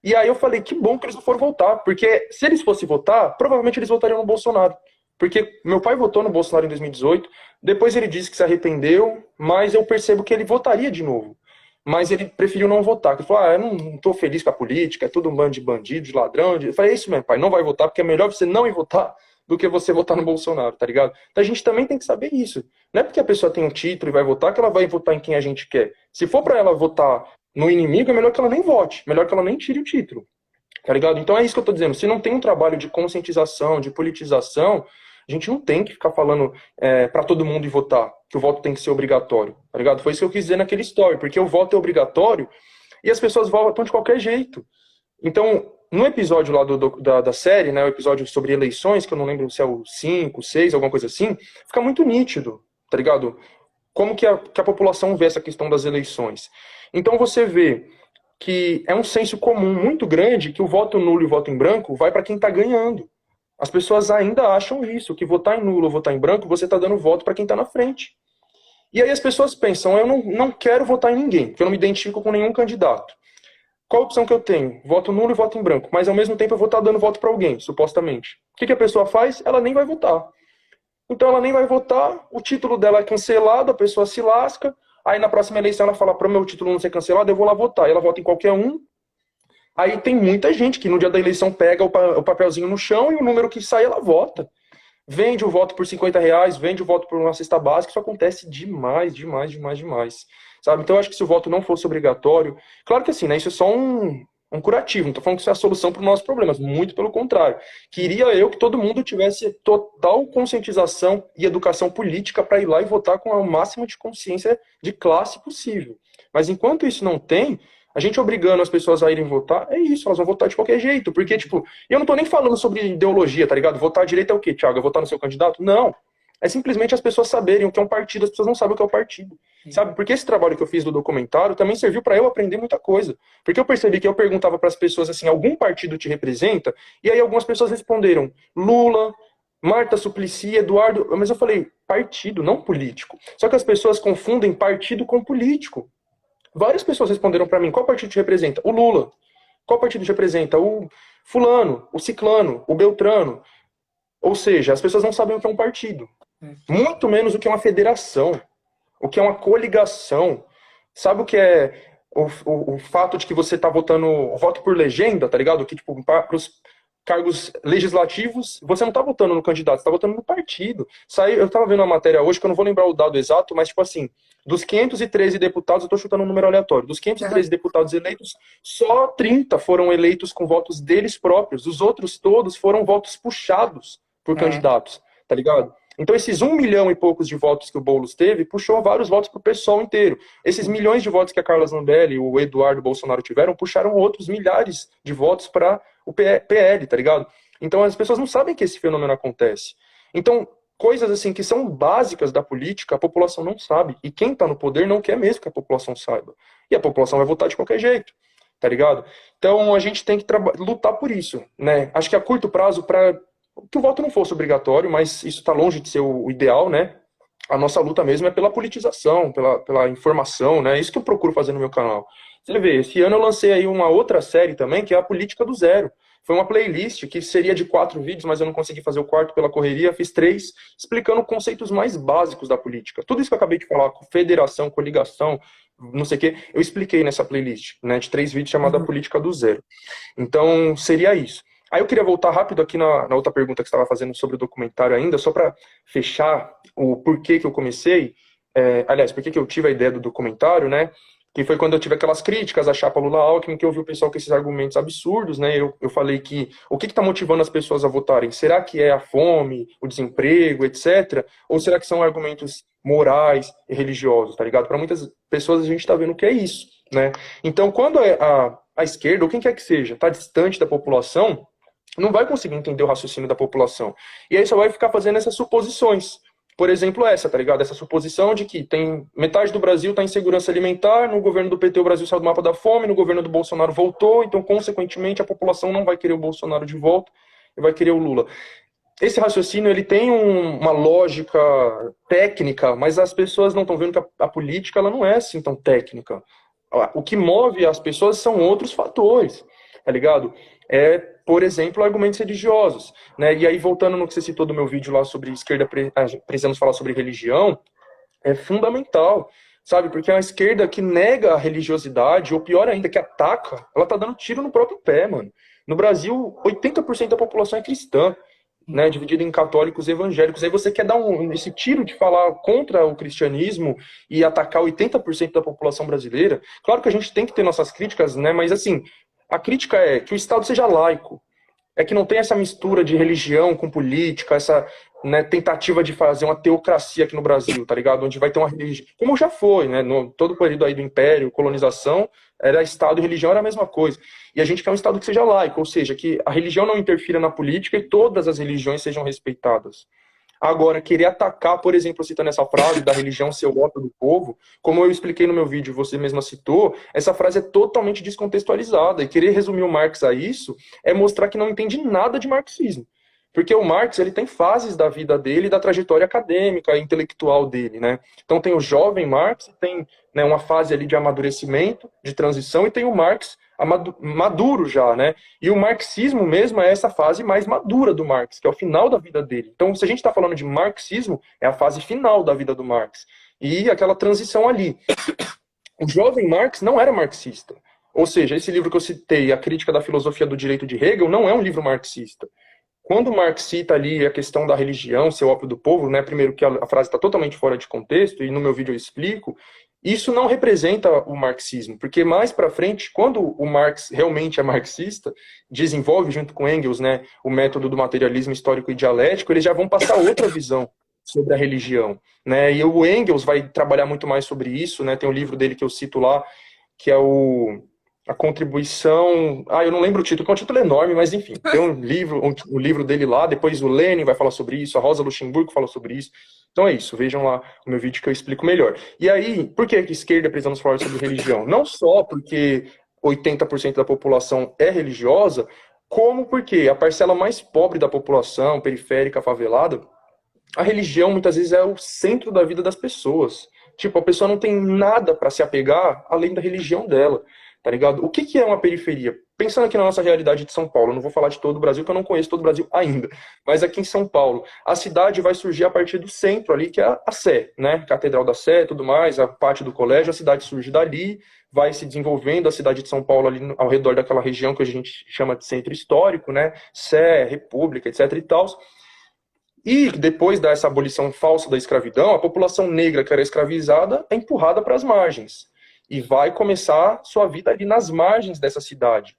E aí eu falei, que bom que eles não foram votar, porque se eles fossem votar, provavelmente eles votariam no Bolsonaro. Porque meu pai votou no Bolsonaro em 2018, depois ele disse que se arrependeu, mas eu percebo que ele votaria de novo. Mas ele preferiu não votar. Ele falou, eu não tô feliz com a política, é tudo um bando de bandido, de ladrão. Eu falei, é isso mesmo, pai, não vai votar, porque é melhor você não ir votar do que você votar no Bolsonaro, tá ligado? Então a gente também tem que saber isso. Não é porque a pessoa tem um título e vai votar que ela vai votar em quem a gente quer. Se for para ela votar no inimigo, é melhor que ela nem vote, melhor que ela nem tire o título, tá ligado? Então é isso que eu tô dizendo. Se não tem um trabalho de conscientização, de politização, a gente não tem que ficar falando para todo mundo ir votar, que o voto tem que ser obrigatório, tá ligado? Foi isso que eu quis dizer naquele story, porque o voto é obrigatório e as pessoas votam de qualquer jeito. Então, no episódio lá da série, né, o episódio sobre eleições, que eu não lembro se é o 5, 6, alguma coisa assim, fica muito nítido, tá ligado? Como que a população vê essa questão das eleições. Então você vê que é um senso comum muito grande que o voto nulo e o voto em branco vai para quem está ganhando. As pessoas ainda acham isso, que votar em nulo ou votar em branco, você está dando voto para quem está na frente. E aí as pessoas pensam, eu não quero votar em ninguém, porque eu não me identifico com nenhum candidato. Qual a opção que eu tenho? Voto nulo e voto em branco. Mas ao mesmo tempo eu vou estar dando voto para alguém, supostamente. O que a pessoa faz? Ela nem vai votar. Então ela nem vai votar, o título dela é cancelado, a pessoa se lasca, aí na próxima eleição ela fala, para o meu título não ser cancelado, eu vou lá votar. E ela vota em qualquer um. Aí tem muita gente que no dia da eleição pega o papelzinho no chão e o número que sai ela vota. vende o voto por R$ 50, vende o voto por uma cesta básica, isso acontece demais, demais, demais, demais. Sabe? Então eu acho que se o voto não fosse obrigatório, claro que assim, né, isso é só um curativo, não tô falando que isso é a solução para os nossos problemas, muito pelo contrário. Queria eu que todo mundo tivesse total conscientização e educação política para ir lá e votar com a máxima de consciência de classe possível. Mas enquanto isso não tem, a gente obrigando as pessoas a irem votar, é isso, elas vão votar de qualquer jeito. Porque, tipo, eu não tô nem falando sobre ideologia, tá ligado? Votar à direita é o quê, Thiago? É votar no seu candidato? Não. É simplesmente as pessoas saberem o que é um partido, as pessoas não sabem o que é o partido. Sabe? Porque esse trabalho que eu fiz do documentário também serviu para eu aprender muita coisa. Porque eu percebi que eu perguntava para as pessoas assim, algum partido te representa? E aí algumas pessoas responderam Lula, Marta Suplicy, Eduardo, mas eu falei partido, não político. Só que as pessoas confundem partido com político. Várias pessoas responderam para mim, qual partido te representa? O Lula. Qual partido te representa? O fulano, o ciclano, o beltrano. Ou seja, as pessoas não sabem o que é um partido. Muito menos o que é uma federação, o que é uma coligação. Sabe o que é o fato de que você tá votando voto por legenda, tá ligado? Que, tipo, para os cargos legislativos, você não tá votando no candidato, você tá votando no partido. Eu tava vendo uma matéria hoje, que eu não vou lembrar o dado exato, mas, tipo assim, dos 513 deputados, eu tô chutando um número aleatório, dos 513 deputados eleitos, só 30 foram eleitos com votos deles próprios. Os outros todos foram votos puxados por candidatos, tá ligado? Então, esses 1 milhão e poucos de votos que o Boulos teve, puxou vários votos pro pessoal inteiro. Esses milhões de votos que a Carla Zambelli e o Eduardo Bolsonaro tiveram, puxaram outros milhares de votos para o PL, tá ligado? Então, as pessoas não sabem que esse fenômeno acontece. Então, coisas assim que são básicas da política, a população não sabe. E quem tá no poder não quer mesmo que a população saiba. E a população vai votar de qualquer jeito, tá ligado? Então, a gente tem que lutar por isso, né? Acho que a curto prazo, para que o voto não fosse obrigatório, mas isso está longe de ser o ideal, né? A nossa luta mesmo é pela politização, pela informação, né? Isso que eu procuro fazer no meu canal. Você vê, esse ano eu lancei aí uma outra série também, que é a Política do Zero. Foi uma playlist que seria de 4 vídeos, mas eu não consegui fazer o quarto pela correria, fiz 3, explicando conceitos mais básicos da política. Tudo isso que eu acabei de falar, federação, coligação, não sei o quê, eu expliquei nessa playlist, né, de 3 vídeos chamada Política do Zero. Então, seria isso. Aí eu queria voltar rápido aqui na outra pergunta que você estava fazendo sobre o documentário ainda, só para fechar o porquê que eu comecei, aliás, porquê que eu tive a ideia do documentário, né? Que foi quando eu tive aquelas críticas à chapa Lula-Alckmin, que eu vi o pessoal com esses argumentos absurdos, né? Eu falei que o que está motivando as pessoas a votarem? Será que é a fome, o desemprego, etc? Ou será que são argumentos morais e religiosos, tá ligado? Para muitas pessoas a gente está vendo que é isso, né? Então, quando a esquerda, ou quem quer que seja, está distante da população, não vai conseguir entender o raciocínio da população. E aí só vai ficar fazendo essas suposições. Por exemplo, essa, tá ligado? Essa suposição de que tem metade do Brasil está em segurança alimentar, no governo do PT o Brasil saiu do mapa da fome, no governo do Bolsonaro voltou, então, consequentemente, a população não vai querer o Bolsonaro de volta e vai querer o Lula. Esse raciocínio ele tem uma lógica técnica, mas as pessoas não estão vendo que a política ela não é assim tão técnica. O que move as pessoas são outros fatores, tá ligado? Por exemplo, argumentos religiosos, né? E aí, voltando no que você citou do meu vídeo lá sobre esquerda, precisamos falar sobre religião, é fundamental, sabe? Porque a esquerda que nega a religiosidade, ou pior ainda, que ataca, ela tá dando tiro no próprio pé, mano. No Brasil, 80% da população é cristã, né? Dividida em católicos e evangélicos. Aí você quer dar esse tiro de falar contra o cristianismo e atacar 80% da população brasileira. Claro que a gente tem que ter nossas críticas, né? Mas assim, a crítica é que o Estado seja laico, é que não tem essa mistura de religião com política, essa, né, tentativa de fazer uma teocracia aqui no Brasil, tá ligado? Onde vai ter uma religião, como já foi, né? Todo o período aí do Império, colonização, era Estado e religião era a mesma coisa. E a gente quer um Estado que seja laico, ou seja, que a religião não interfira na política e todas as religiões sejam respeitadas. Agora, querer atacar, por exemplo, citando essa frase da religião ser o ópio do povo, como eu expliquei no meu vídeo, você mesma citou, essa frase é totalmente descontextualizada. E querer resumir o Marx a isso é mostrar que não entende nada de marxismo. Porque o Marx ele tem fases da vida dele, da trajetória acadêmica e intelectual dele, né? Então tem o jovem Marx, tem, né, uma fase ali de amadurecimento, de transição, e tem o Marx maduro já, né? E o marxismo mesmo é essa fase mais madura do Marx, que é o final da vida dele. Então, se a gente está falando de marxismo, é a fase final da vida do Marx. E aquela transição ali. O jovem Marx não era marxista. Ou seja, esse livro que eu citei, A Crítica da Filosofia do Direito de Hegel, não é um livro marxista. Quando Marx cita ali a questão da religião ser o ópio do povo, né, primeiro que a frase está totalmente fora de contexto, e no meu vídeo eu explico, isso não representa o marxismo, porque mais para frente, quando o Marx realmente é marxista, desenvolve junto com Engels, né, o método do materialismo histórico e dialético, eles já vão passar outra visão sobre a religião, né? E o Engels vai trabalhar muito mais sobre isso, né? Tem um livro dele que eu cito lá, que é a contribuição. Ah, eu não lembro o título, que é um título enorme, mas enfim, tem um livro dele lá, depois o Lenin vai falar sobre isso, a Rosa Luxemburgo fala sobre isso. Então é isso, vejam lá o meu vídeo que eu explico melhor. E aí, por que a esquerda precisamos falar sobre religião? Não só porque 80% da população é religiosa, como porque a parcela mais pobre da população, periférica, favelada, a religião muitas vezes é o centro da vida das pessoas. Tipo, a pessoa não tem nada para se apegar além da religião dela, tá ligado? O que que é uma periferia? Pensando aqui na nossa realidade de São Paulo, eu não vou falar de todo o Brasil, que eu não conheço todo o Brasil ainda, mas aqui em São Paulo, a cidade vai surgir a partir do centro ali, que é a Sé, né? Catedral da Sé, tudo mais, a pátio do colégio, a cidade surge dali, vai se desenvolvendo a cidade de São Paulo ali ao redor daquela região que a gente chama de centro histórico, né? Sé, República, etc e tal. E depois dessa abolição falsa da escravidão, a população negra que era escravizada é empurrada para as margens e vai começar sua vida ali nas margens dessa cidade.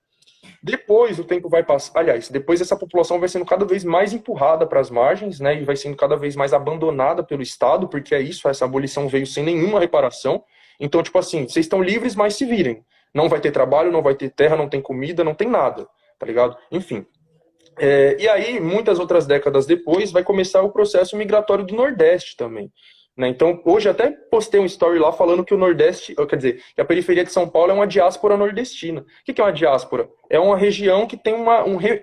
Depois o tempo vai passar, aliás, depois essa população vai sendo cada vez mais empurrada para as margens, né, e vai sendo cada vez mais abandonada pelo Estado, porque é isso, essa abolição veio sem nenhuma reparação. Então, tipo assim, vocês estão livres, mas se virem. Não vai ter trabalho, não vai ter terra, não tem comida, não tem nada, tá ligado? Enfim. E aí, muitas outras décadas depois, vai começar o processo migratório do Nordeste também. Né? Então, hoje até postei um story lá falando que o Nordeste, quer dizer, que a periferia de São Paulo é uma diáspora nordestina. O que é uma diáspora? É uma região que tem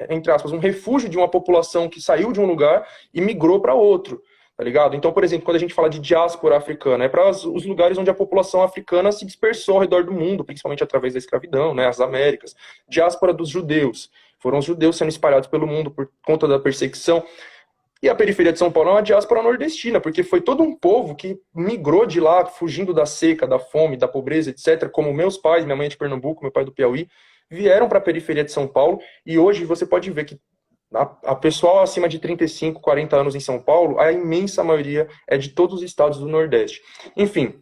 entre aspas, um refúgio de uma população que saiu de um lugar e migrou para outro. Tá ligado? Então, por exemplo, quando a gente fala de diáspora africana, é para os lugares onde a população africana se dispersou ao redor do mundo, principalmente através da escravidão, né, as Américas. Diáspora dos judeus. Foram os judeus sendo espalhados pelo mundo por conta da perseguição. E a periferia de São Paulo é uma diáspora nordestina, porque foi todo um povo que migrou de lá, fugindo da seca, da fome, da pobreza, etc. Como meus pais, minha mãe é de Pernambuco, meu pai é do Piauí, vieram para a periferia de São Paulo. E hoje você pode ver que a pessoal acima de 35, 40 anos em São Paulo, a imensa maioria é de todos os estados do Nordeste. Enfim,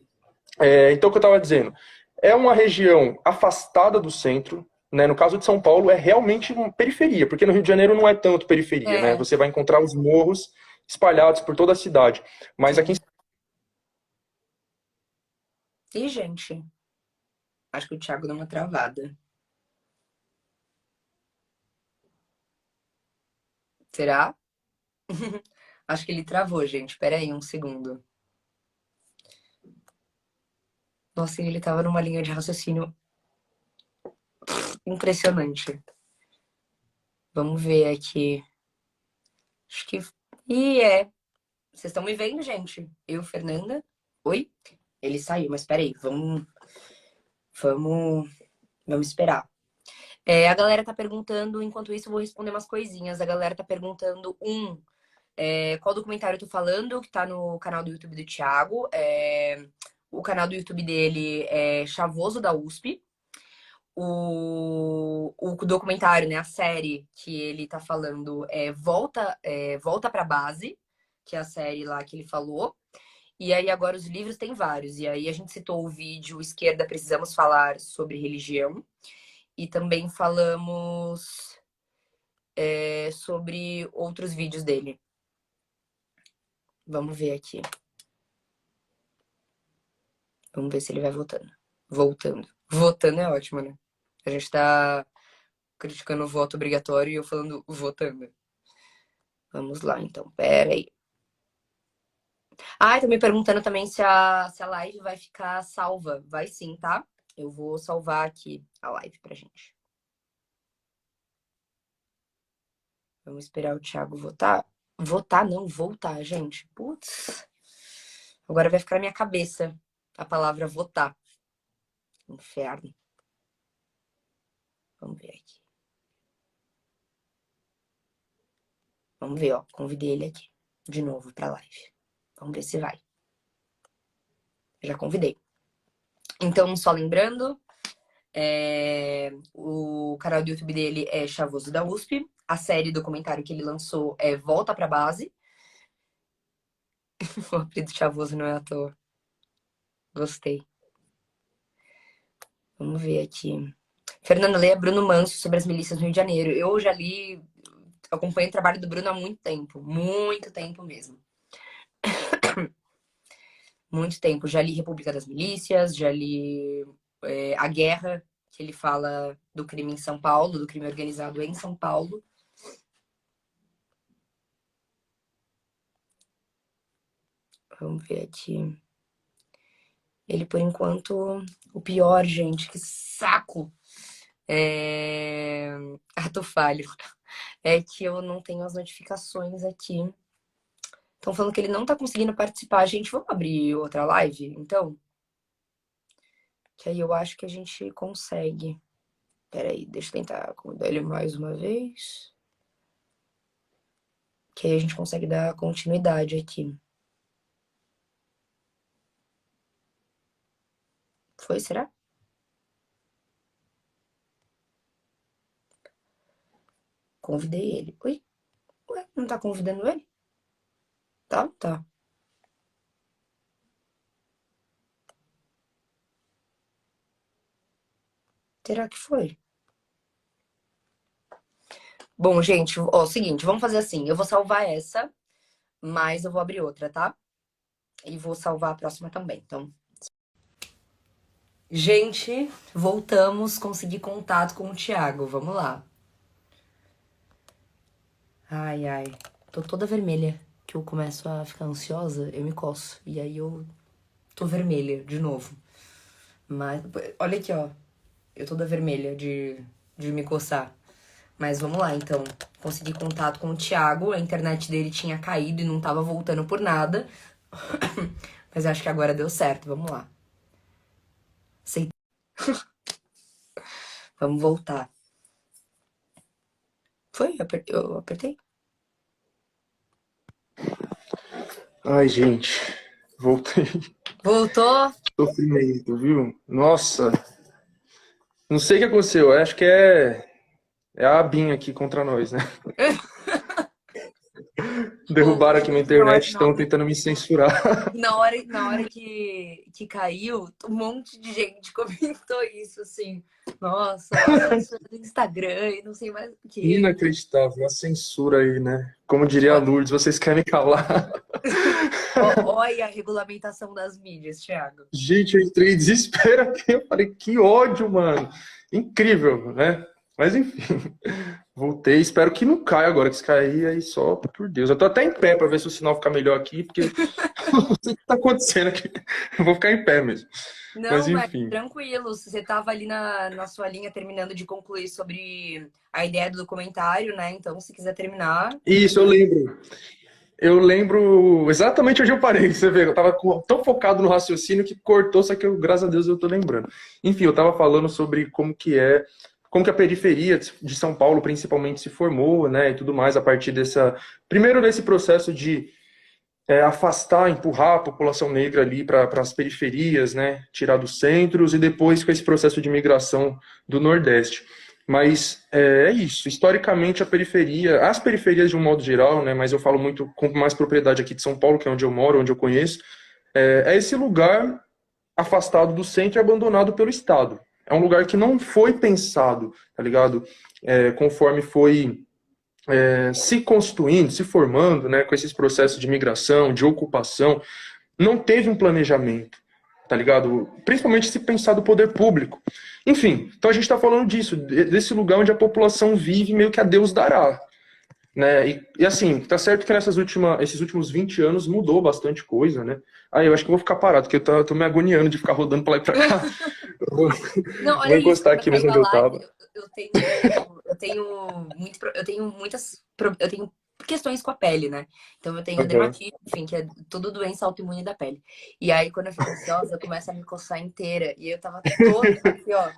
então o que eu estava dizendo, é uma região afastada do centro, né? No caso de São Paulo, é realmente uma periferia, porque no Rio de Janeiro não é tanto periferia, né? É, Você vai encontrar os morros espalhados por toda a cidade. Mas aqui em sim. E, gente, acho que o Thiago deu uma travada. Será? Acho que ele travou, gente. Pera aí, um segundo. Nossa, ele tava numa linha de raciocínio impressionante. Vamos ver aqui. Acho que. Ih, é. Vocês estão me vendo, gente? Eu, Fernanda. Oi? Ele saiu, mas peraí, vamos, vamos esperar. A galera tá perguntando, enquanto isso, eu vou responder umas coisinhas. A galera tá perguntando, qual documentário eu tô falando, que tá no canal do YouTube do Thiago. O canal do YouTube dele é Chavoso da USP. O documentário, né, a série que ele tá falando Volta pra Base, que é a série lá que ele falou. E aí agora os livros tem vários. E aí a gente citou o vídeo Esquerda Precisamos Falar sobre Religião. E também falamos sobre outros vídeos dele. Vamos ver aqui. Vamos ver se ele vai voltando. Voltando. Votando é ótimo, né? A gente tá criticando o voto obrigatório e eu falando votando. Vamos lá, então. Pera aí. Ah, e tô me perguntando também se a live vai ficar salva. Vai sim, tá? Eu vou salvar aqui a live pra gente. Vamos esperar o Thiago votar. Votar não, voltar, gente. Putz. Agora vai ficar na minha cabeça a palavra votar. Inferno. Vamos ver aqui. Vamos ver, ó. Convidei ele aqui de novo pra live. Vamos ver se vai. Já convidei. Então, só lembrando, o canal do YouTube dele é Chavoso da USP. A série documentário que ele lançou é Volta pra Base. O apelido Chavoso não é à toa. Gostei. Vamos ver aqui. Fernanda, leia Bruno Manso sobre as milícias no Rio de Janeiro. Eu já li, acompanho o trabalho do Bruno há muito tempo mesmo. Muito tempo. Já li República das Milícias, já li A Guerra, que ele fala do crime em São Paulo, do crime organizado em São Paulo. Vamos ver aqui. Ele, por enquanto, o pior, gente, que saco. Ato falho. É que eu não tenho as notificações aqui. Estão falando que ele não tá conseguindo participar. Gente, vamos abrir outra live, então? Que aí eu acho que a gente consegue. Peraí, deixa eu tentar convidar ele mais uma vez. Que aí a gente consegue dar continuidade aqui. Foi, será? Convidei ele. Oi? Ué, não tá convidando ele? Tá, tá. Será que foi? Bom, gente, ó, o seguinte, vamos fazer assim. Eu vou salvar essa, mas eu vou abrir outra, tá? E vou salvar a próxima também, então. Gente, voltamos, consegui contato com o Thiago, vamos lá. Ai, ai, tô toda vermelha, que eu começo a ficar ansiosa, eu me coço, e aí eu tô vermelha de novo. Mas, olha aqui, ó, eu toda vermelha de me coçar. Mas vamos lá, então. Consegui contato com o Thiago, a internet dele tinha caído e não tava voltando por nada. Mas acho que agora deu certo, vamos lá. Vamos voltar. Foi? Eu apertei? Ai, gente, voltei. Voltou? Sofrimento, viu? Nossa, não sei o que aconteceu. Eu acho que é a ABIN aqui contra nós, né? Derrubaram aqui minha internet, estão tentando me censurar. Na hora que caiu, um monte de gente comentou isso, assim. Nossa, a censura do Instagram e não sei mais o quê. Inacreditável, a censura aí, né? Como diria a Lourdes, vocês querem me calar. Olha a regulamentação das mídias, Thiago. Gente, eu entrei em desespero aqui. Eu falei, que ódio, mano. Incrível, né? Mas enfim, voltei. Espero que não caia agora, que se cair aí só por Deus. Eu tô até em pé pra ver se o sinal fica melhor aqui, porque não sei o que tá acontecendo aqui. Eu vou ficar em pé mesmo. Mas Não, mas enfim. tranquilo. Você estava ali na sua linha terminando de concluir sobre a ideia do documentário, né? Então, se quiser terminar. Isso, eu lembro. Eu lembro exatamente onde eu parei. Você vê, eu tava tão focado no raciocínio que cortou, só que eu, graças a Deus eu tô lembrando. Enfim, eu tava falando sobre como que a periferia de São Paulo principalmente se formou, né, e tudo mais a partir primeiro desse processo de afastar, empurrar a população negra ali para as periferias, né, tirar dos centros e depois com esse processo de migração do Nordeste. Mas é isso. Historicamente, as periferias de um modo geral, né, mas eu falo muito com mais propriedade aqui de São Paulo, que é onde eu moro, onde eu conheço, é esse lugar afastado do centro e abandonado pelo Estado. É um lugar que não foi pensado, tá ligado? Conforme foi se constituindo, se formando, né, com esses processos de migração, de ocupação, não teve um planejamento, tá ligado? Principalmente se pensar do poder público. Enfim, então a gente está falando disso, desse lugar onde a população vive meio que a Deus dará, né? E assim, tá certo que esses últimos 20 anos mudou bastante coisa, né? Eu acho que eu vou ficar parado, porque eu tô me agoniando de ficar rodando pra lá e pra cá. Não, Vou olha isso, encostar quando eu aqui saí mesmo da onde eu live, tava. eu tenho questões com a pele, né? Então eu tenho Uhum. dermatite, enfim, que é tudo doença autoimune da pele. E aí quando eu fico ansiosa, eu começo a me coçar inteira. E eu tava toda aqui, ó.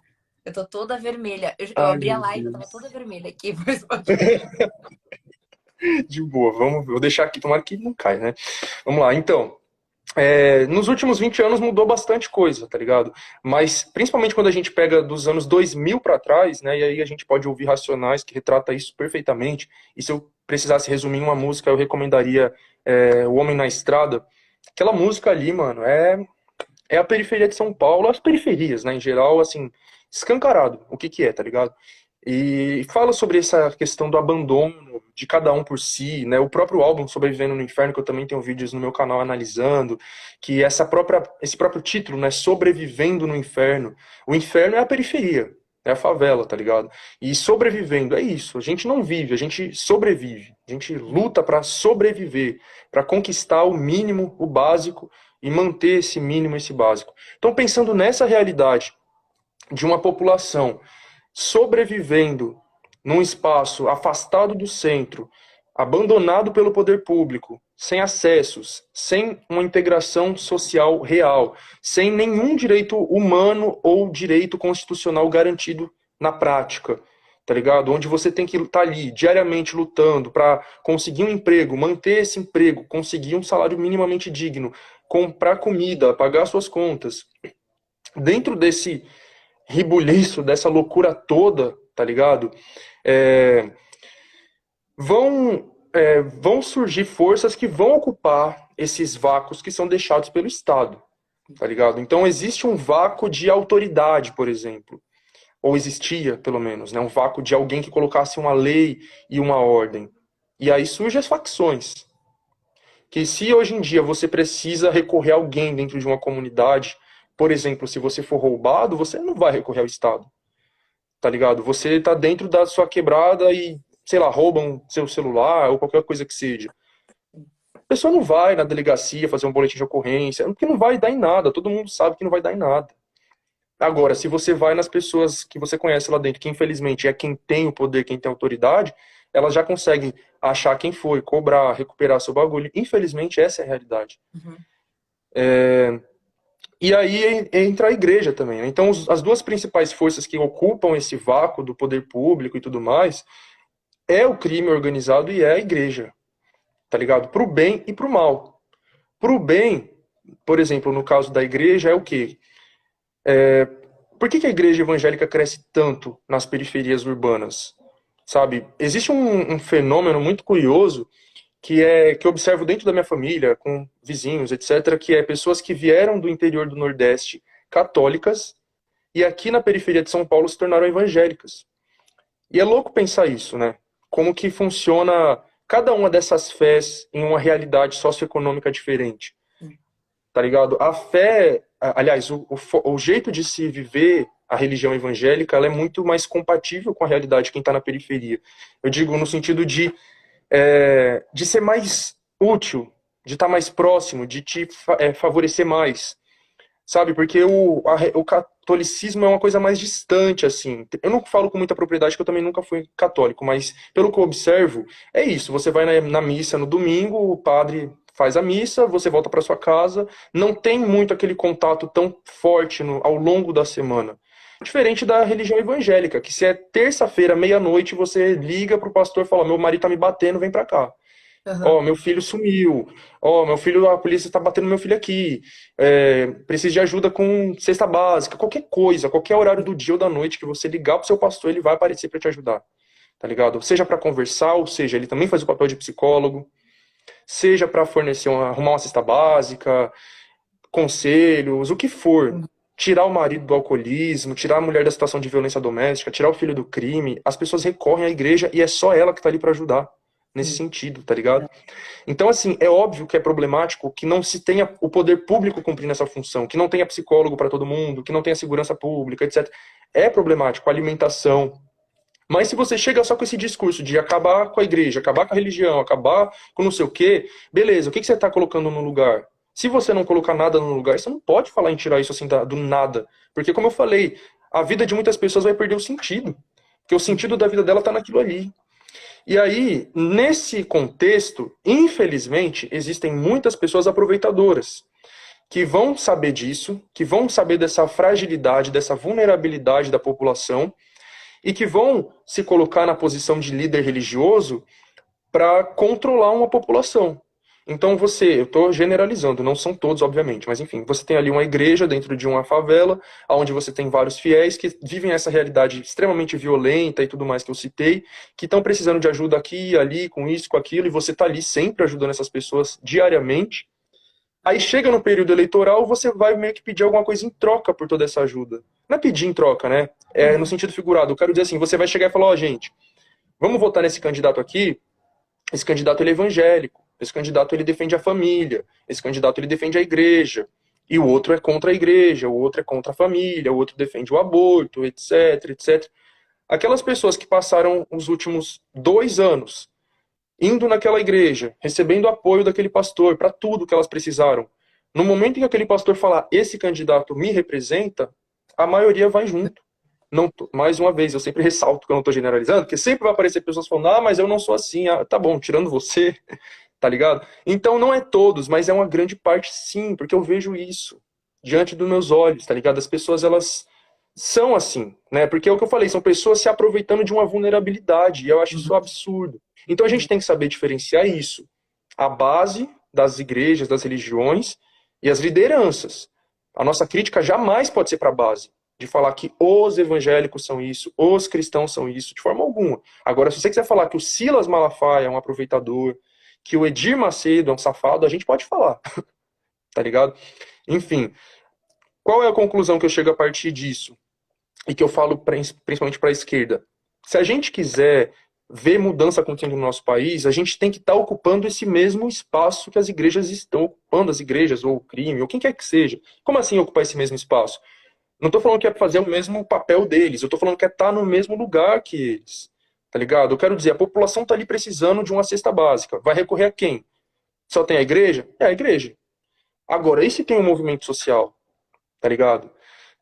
Eu tô toda vermelha. Eu Ai, abri a meu live, eu tava Deus. toda vermelha aqui, mas pode. De boa, vou deixar aqui, tomara que não caia, né? Vamos lá, então. Nos últimos 20 anos mudou bastante coisa, tá ligado? Mas principalmente quando a gente pega dos anos 2000 para trás, né? E aí a gente pode ouvir Racionais, que retrata isso perfeitamente. E se eu precisasse resumir em uma música, eu recomendaria O Homem na Estrada. Aquela música ali, mano, é a periferia de São Paulo, as periferias, né, em geral, assim, escancarado o que que é, tá ligado? E fala sobre essa questão do abandono de cada um por si, né? O próprio álbum Sobrevivendo no Inferno, que eu também tenho vídeos no meu canal analisando, que esse próprio título, né, Sobrevivendo no Inferno. O inferno é a periferia, é a favela, tá ligado? E sobrevivendo é isso. A gente não vive, a gente sobrevive. A gente luta pra sobreviver, pra conquistar o mínimo, o básico e manter esse mínimo, esse básico. Então, pensando nessa realidade de uma população sobrevivendo num espaço afastado do centro, abandonado pelo poder público, sem acessos, sem uma integração social real, sem nenhum direito humano ou direito constitucional garantido na prática, tá ligado? Onde você tem que estar ali diariamente lutando para conseguir um emprego, manter esse emprego, conseguir um salário minimamente digno, comprar comida, pagar suas contas. Dentro desse ribuliço, dessa loucura toda, tá ligado? É, vão surgir forças que vão ocupar esses vácuos que são deixados pelo Estado, tá ligado? Então existe um vácuo de autoridade, por exemplo, ou existia, pelo menos, né? Um vácuo de alguém que colocasse uma lei e uma ordem. E aí surgem as facções. Que se hoje em dia você precisa recorrer a alguém dentro de uma comunidade, por exemplo, se você for roubado, você não vai recorrer ao Estado, tá ligado? Você tá dentro da sua quebrada e, sei lá, roubam seu celular ou qualquer coisa que seja. A pessoa não vai na delegacia fazer um boletim de ocorrência, porque não vai dar em nada, todo mundo sabe que não vai dar em nada. Agora, se você vai nas pessoas que você conhece lá dentro, que infelizmente é quem tem o poder, quem tem a autoridade, elas já conseguem achar quem foi, cobrar, recuperar seu bagulho. Infelizmente, essa é a realidade. Uhum. E aí entra a igreja também, né? Então, as duas principais forças que ocupam esse vácuo do poder público e tudo mais é o crime organizado e é a igreja, tá ligado? Pro bem e pro mal. Pro bem, por exemplo, no caso da igreja, é o quê? Por que a igreja evangélica cresce tanto nas periferias urbanas? Sabe? Existe um fenômeno muito curioso que eu observo dentro da minha família, com vizinhos, etc., que é pessoas que vieram do interior do Nordeste católicas e aqui na periferia de São Paulo se tornaram evangélicas. E é louco pensar isso, né? Como que funciona cada uma dessas fés em uma realidade socioeconômica diferente, tá ligado? A fé, aliás, o jeito de se viver a religião evangélica, ela é muito mais compatível com a realidade de quem está na periferia. Eu digo no sentido de ser mais útil, de estar mais próximo, de te favorecer mais, sabe? Porque o catolicismo é uma coisa mais distante, assim. Eu não falo com muita propriedade, que eu também nunca fui católico, mas pelo que eu observo, é isso. Você vai na missa no domingo, o padre faz a missa, você volta para sua casa, não tem muito aquele contato tão forte ao longo da semana. Diferente da religião evangélica, que se é terça-feira, meia-noite, você liga pro pastor e fala: meu marido tá me batendo, vem pra cá. Ó, Uhum. meu filho sumiu. Ó, meu filho, a polícia tá batendo meu filho aqui. Preciso de ajuda com cesta básica. Qualquer coisa, qualquer horário do dia ou da noite que você ligar pro seu pastor, ele vai aparecer pra te ajudar. Tá ligado? Seja pra conversar, ou seja, ele também faz o papel de psicólogo. Seja pra fornecer, arrumar uma cesta básica, conselhos, o que for. Tirar o marido do alcoolismo, tirar a mulher da situação de violência doméstica, tirar o filho do crime. As pessoas recorrem à igreja e é só ela que tá ali pra ajudar nesse Sim. sentido, tá ligado? Então, assim, é óbvio que é problemático que não se tenha o poder público cumprindo essa função, que não tenha psicólogo para todo mundo, que não tenha segurança pública, etc. É problemático, a alimentação. Mas se você chega só com esse discurso de acabar com a igreja, acabar com a religião, acabar com não sei o quê, beleza, o que você está colocando no lugar? Se você não colocar nada no lugar, você não pode falar em tirar isso assim do nada. Porque, como eu falei, a vida de muitas pessoas vai perder o sentido. Porque o sentido da vida dela está naquilo ali. E aí, nesse contexto, infelizmente, existem muitas pessoas aproveitadoras que vão saber disso, que vão saber dessa fragilidade, dessa vulnerabilidade da população e que vão se colocar na posição de líder religioso para controlar uma população. Então eu estou generalizando, não são todos, obviamente, mas enfim, você tem ali uma igreja dentro de uma favela, onde você tem vários fiéis que vivem essa realidade extremamente violenta e tudo mais que eu citei, que estão precisando de ajuda aqui, ali, com isso, com aquilo, e você está ali sempre ajudando essas pessoas diariamente. Aí chega no período eleitoral, você vai meio que pedir alguma coisa em troca por toda essa ajuda. Não é pedir em troca, né? É no sentido figurado. Eu quero dizer assim, você vai chegar e falar, ó, gente, vamos votar nesse candidato aqui. Esse candidato ele é evangélico, esse candidato ele defende a família, esse candidato ele defende a igreja, e o outro é contra a igreja, o outro é contra a família, o outro defende o aborto, etc, etc. Aquelas pessoas que passaram os últimos 2 anos indo naquela igreja, recebendo apoio daquele pastor para tudo que elas precisaram, no momento em que aquele pastor falar, esse candidato me representa, a maioria vai junto. Não, mais uma vez, eu sempre ressalto que eu não estou generalizando, porque sempre vai aparecer pessoas falando, ah, mas eu não sou assim, ah, tá bom, tirando você, tá ligado? Então não é todos, mas é uma grande parte sim, porque eu vejo isso diante dos meus olhos, tá ligado? As pessoas, elas são assim, né? Porque é o que eu falei, são pessoas se aproveitando de uma vulnerabilidade, e eu acho isso absurdo. Então a gente tem que saber diferenciar isso. A base das igrejas, das religiões e as lideranças. A nossa crítica jamais pode ser para a base de falar que os evangélicos são isso, os cristãos são isso, de forma alguma. Agora, se você quiser falar que o Silas Malafaia é um aproveitador, que o Edir Macedo é um safado, a gente pode falar, tá ligado? Enfim, qual é a conclusão que eu chego a partir disso? E que eu falo principalmente para a esquerda? Se a gente quiser ver mudança acontecendo no nosso país, a gente tem que estar ocupando esse mesmo espaço que as igrejas estão ocupando, as igrejas, ou o crime, ou quem quer que seja. Como assim ocupar esse mesmo espaço? Não tô falando que é fazer o mesmo papel deles, eu tô falando que é estar no mesmo lugar que eles, tá ligado? Eu quero dizer, a população tá ali precisando de uma cesta básica. Vai recorrer a quem? Só tem a igreja? É a igreja. Agora, e se tem um movimento social, tá ligado?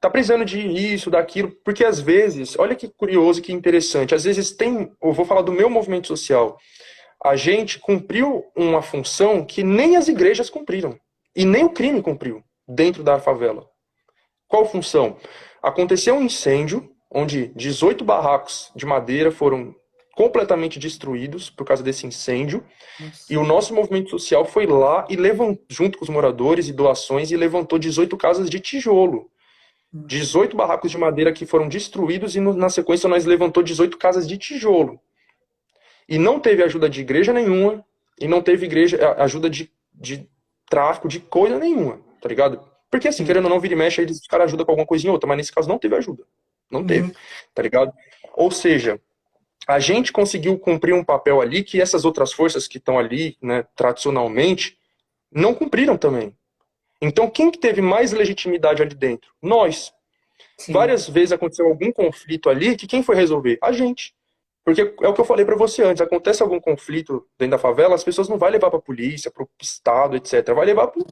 Tá precisando de isso, daquilo, porque às vezes, olha que curioso, que interessante, às vezes tem, eu vou falar do meu movimento social, a gente cumpriu uma função que nem as igrejas cumpriram, e nem o crime cumpriu, dentro da favela. Qual função? Aconteceu um incêndio, onde 18 barracos de madeira foram completamente destruídos por causa desse incêndio, e o nosso movimento social foi lá e levantou, junto com os moradores e doações, e levantou 18 casas de tijolo. 18 barracos de madeira que foram destruídos e na sequência nós levantou 18 casas de tijolo. E não teve ajuda de igreja nenhuma, e não teve ajuda de tráfico, de coisa nenhuma, tá ligado? Porque assim, querendo ou não, vira e mexe, aí os caras ajudam com alguma coisinha ou outra, mas nesse caso não teve ajuda. Não teve, tá ligado? Ou seja, a gente conseguiu cumprir um papel ali que essas outras forças que estão ali, né, tradicionalmente, não cumpriram também. Então, quem que teve mais legitimidade ali dentro? Nós. Sim. Várias vezes aconteceu algum conflito ali que quem foi resolver? A gente. Porque é o que eu falei para você antes, acontece algum conflito dentro da favela, as pessoas não vão levar para a polícia, para o Estado, etc. Vai levar para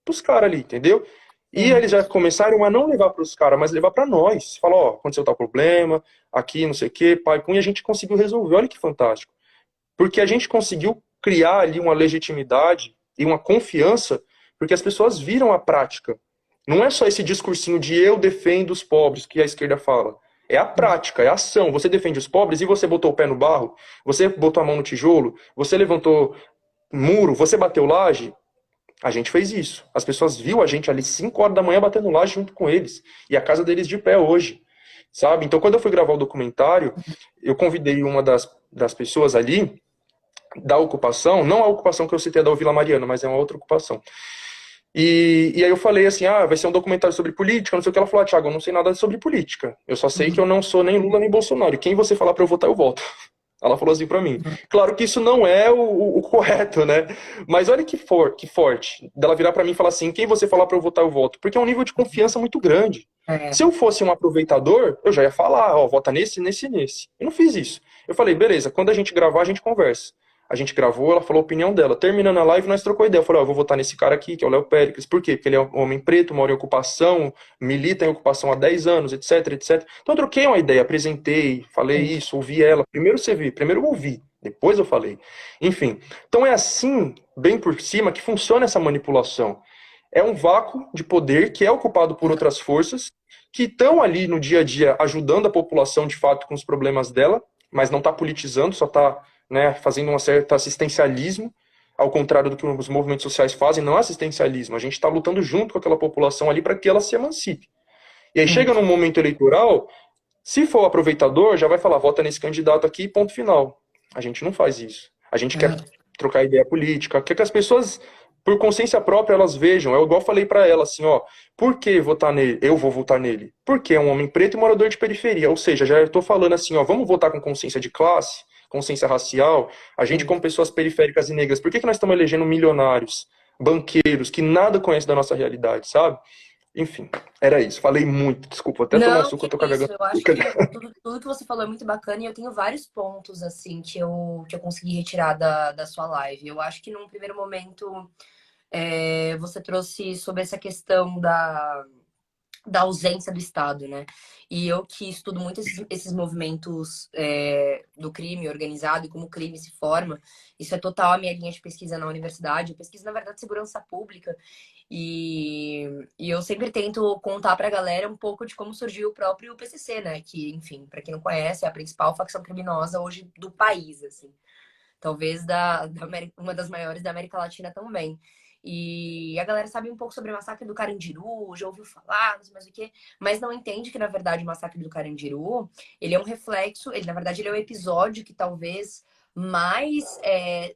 os caras ali, entendeu? E eles já começaram a não levar para os caras, mas levar para nós. Falar, ó, aconteceu tal problema, aqui, não sei o quê, pai, punha, a gente conseguiu resolver. Olha que fantástico. Porque a gente conseguiu criar ali uma legitimidade e uma confiança, porque as pessoas viram a prática. Não é só esse discursinho de eu defendo os pobres, que a esquerda fala. É a prática, é a ação. Você defende os pobres e você botou o pé no barro, você botou a mão no tijolo, você levantou muro, você bateu laje. A gente fez isso. As pessoas viram a gente ali 5 horas da manhã batendo laje junto com eles. E a casa deles de pé hoje. Sabe? Então, quando eu fui gravar o documentário, eu convidei uma das pessoas ali da ocupação, não a ocupação que eu citei da Vila Mariana, mas é uma outra ocupação. E aí eu falei assim, vai ser um documentário sobre política, não sei o que. Ela falou, Thiago, eu não sei nada sobre política. Eu só sei que eu não sou nem Lula nem Bolsonaro. E quem você falar pra eu votar, eu voto. Ela falou assim pra mim. Claro que isso não é o correto, né? Mas olha que forte. Dela virar pra mim e falar assim, quem você falar pra eu votar, eu voto. Porque é um nível de confiança muito grande. Se eu fosse um aproveitador, eu já ia falar, vota nesse, nesse e nesse. Eu não fiz isso. Eu falei, beleza, quando a gente gravar, a gente conversa. A gente gravou, ela falou a opinião dela. Terminando a live, nós trocou ideia. Eu falei, eu vou votar nesse cara aqui, que é o Léo Péricles. Por quê? Porque ele é um homem preto, mora em ocupação, milita em ocupação há 10 anos, etc, etc. Então eu troquei uma ideia, apresentei, falei isso, ouvi ela. Primeiro você viu, primeiro eu ouvi, depois eu falei. Enfim, então é assim, bem por cima, que funciona essa manipulação. É um vácuo de poder que é ocupado por outras forças que estão ali no dia a dia ajudando a população, de fato, com os problemas dela, mas não está politizando, só está... né, fazendo um certo assistencialismo. ao contrário do que os movimentos sociais fazem, não é assistencialismo. A gente está lutando junto com aquela população ali para que ela se emancipe. E aí chega num momento eleitoral, se for aproveitador, já vai falar, vota nesse candidato aqui, ponto final. A gente não faz isso. A gente quer trocar ideia política, quer que as pessoas, por consciência própria, elas vejam. É igual eu falei para ela, assim, ó, por que votar nele? Eu vou votar nele. Porque é um homem preto e morador de periferia. Ou seja, já estou falando assim, ó, vamos votar com consciência de classe, consciência racial. A gente, como pessoas periféricas e negras, por que nós estamos elegendo milionários, banqueiros, que nada conhecem da nossa realidade, sabe? Enfim, era isso. Falei muito, desculpa. Até tomar um Não, suco, eu que tô com a isso. garganta Eu acho seca. que tudo que você falou é muito bacana e eu tenho vários pontos, assim, que eu consegui retirar da sua live. Eu acho que num primeiro momento você trouxe sobre essa questão da ausência do Estado, né? E eu que estudo muito esses movimentos do crime organizado e como o crime se forma, isso é total a minha linha de pesquisa na universidade. Eu pesquiso, na verdade, segurança pública e, e eu sempre tento contar pra galera um pouco de como surgiu o próprio PCC, né? Que, enfim, pra quem não conhece, é a principal facção criminosa hoje do país, assim. Talvez uma das maiores da América Latina também. E a galera sabe um pouco sobre o massacre do Carandiru, já ouviu falar, não sei mais o quê, mas não entende que, na verdade, o massacre do Carandiru, ele é um reflexo, na verdade, ele é um episódio que talvez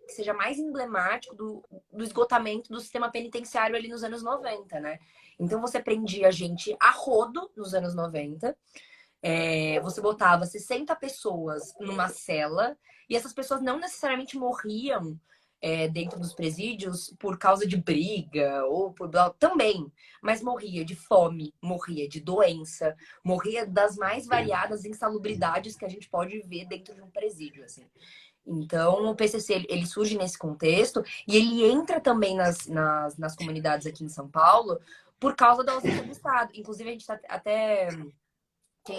que seja mais emblemático do esgotamento do sistema penitenciário ali nos anos 90, né? Então você prendia gente a rodo nos anos 90, você botava 60 pessoas numa cela e essas pessoas não necessariamente morriam dentro dos presídios por causa de briga ou também, mas morria de fome, morria de doença, morria das mais variadas insalubridades que a gente pode ver dentro de um presídio, assim. Então, o PCC, ele surge nesse contexto e ele entra também nas comunidades aqui em São Paulo por causa da ausência do Estado. Inclusive, a gente tá até quem,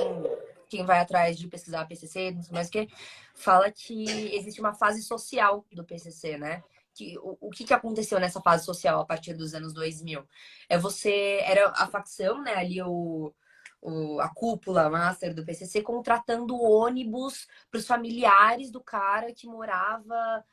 quem vai atrás de pesquisar PCC, não sei mais o que, fala que existe uma fase social do PCC, né? O que aconteceu nessa fase social a partir dos anos 2000? Era a facção, né? Ali a cúpula master do PCC contratando ônibus para os familiares do cara que morava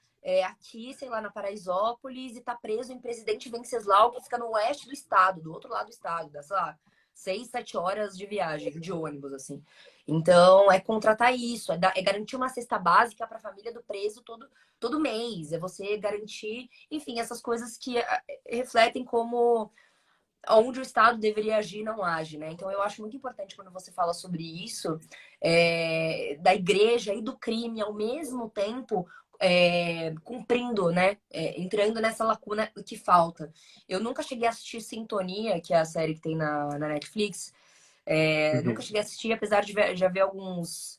aqui, sei lá, na Paraisópolis e tá preso em Presidente Venceslau, que fica no oeste do estado, do outro lado do estado, sei lá, 6, 7 horas de viagem, de ônibus, assim. Então, é contratar isso, é garantir uma cesta básica para a família do preso todo mês, é você garantir, enfim, essas coisas que refletem como onde o Estado deveria agir não age, né? Então, eu acho muito importante quando você fala sobre isso, da igreja e do crime ao mesmo tempo, cumprindo, né? Entrando nessa lacuna que falta. Eu nunca cheguei a assistir Sintonia, que é a série que tem na Netflix. Nunca Uhum, cheguei a assistir, apesar de já ver alguns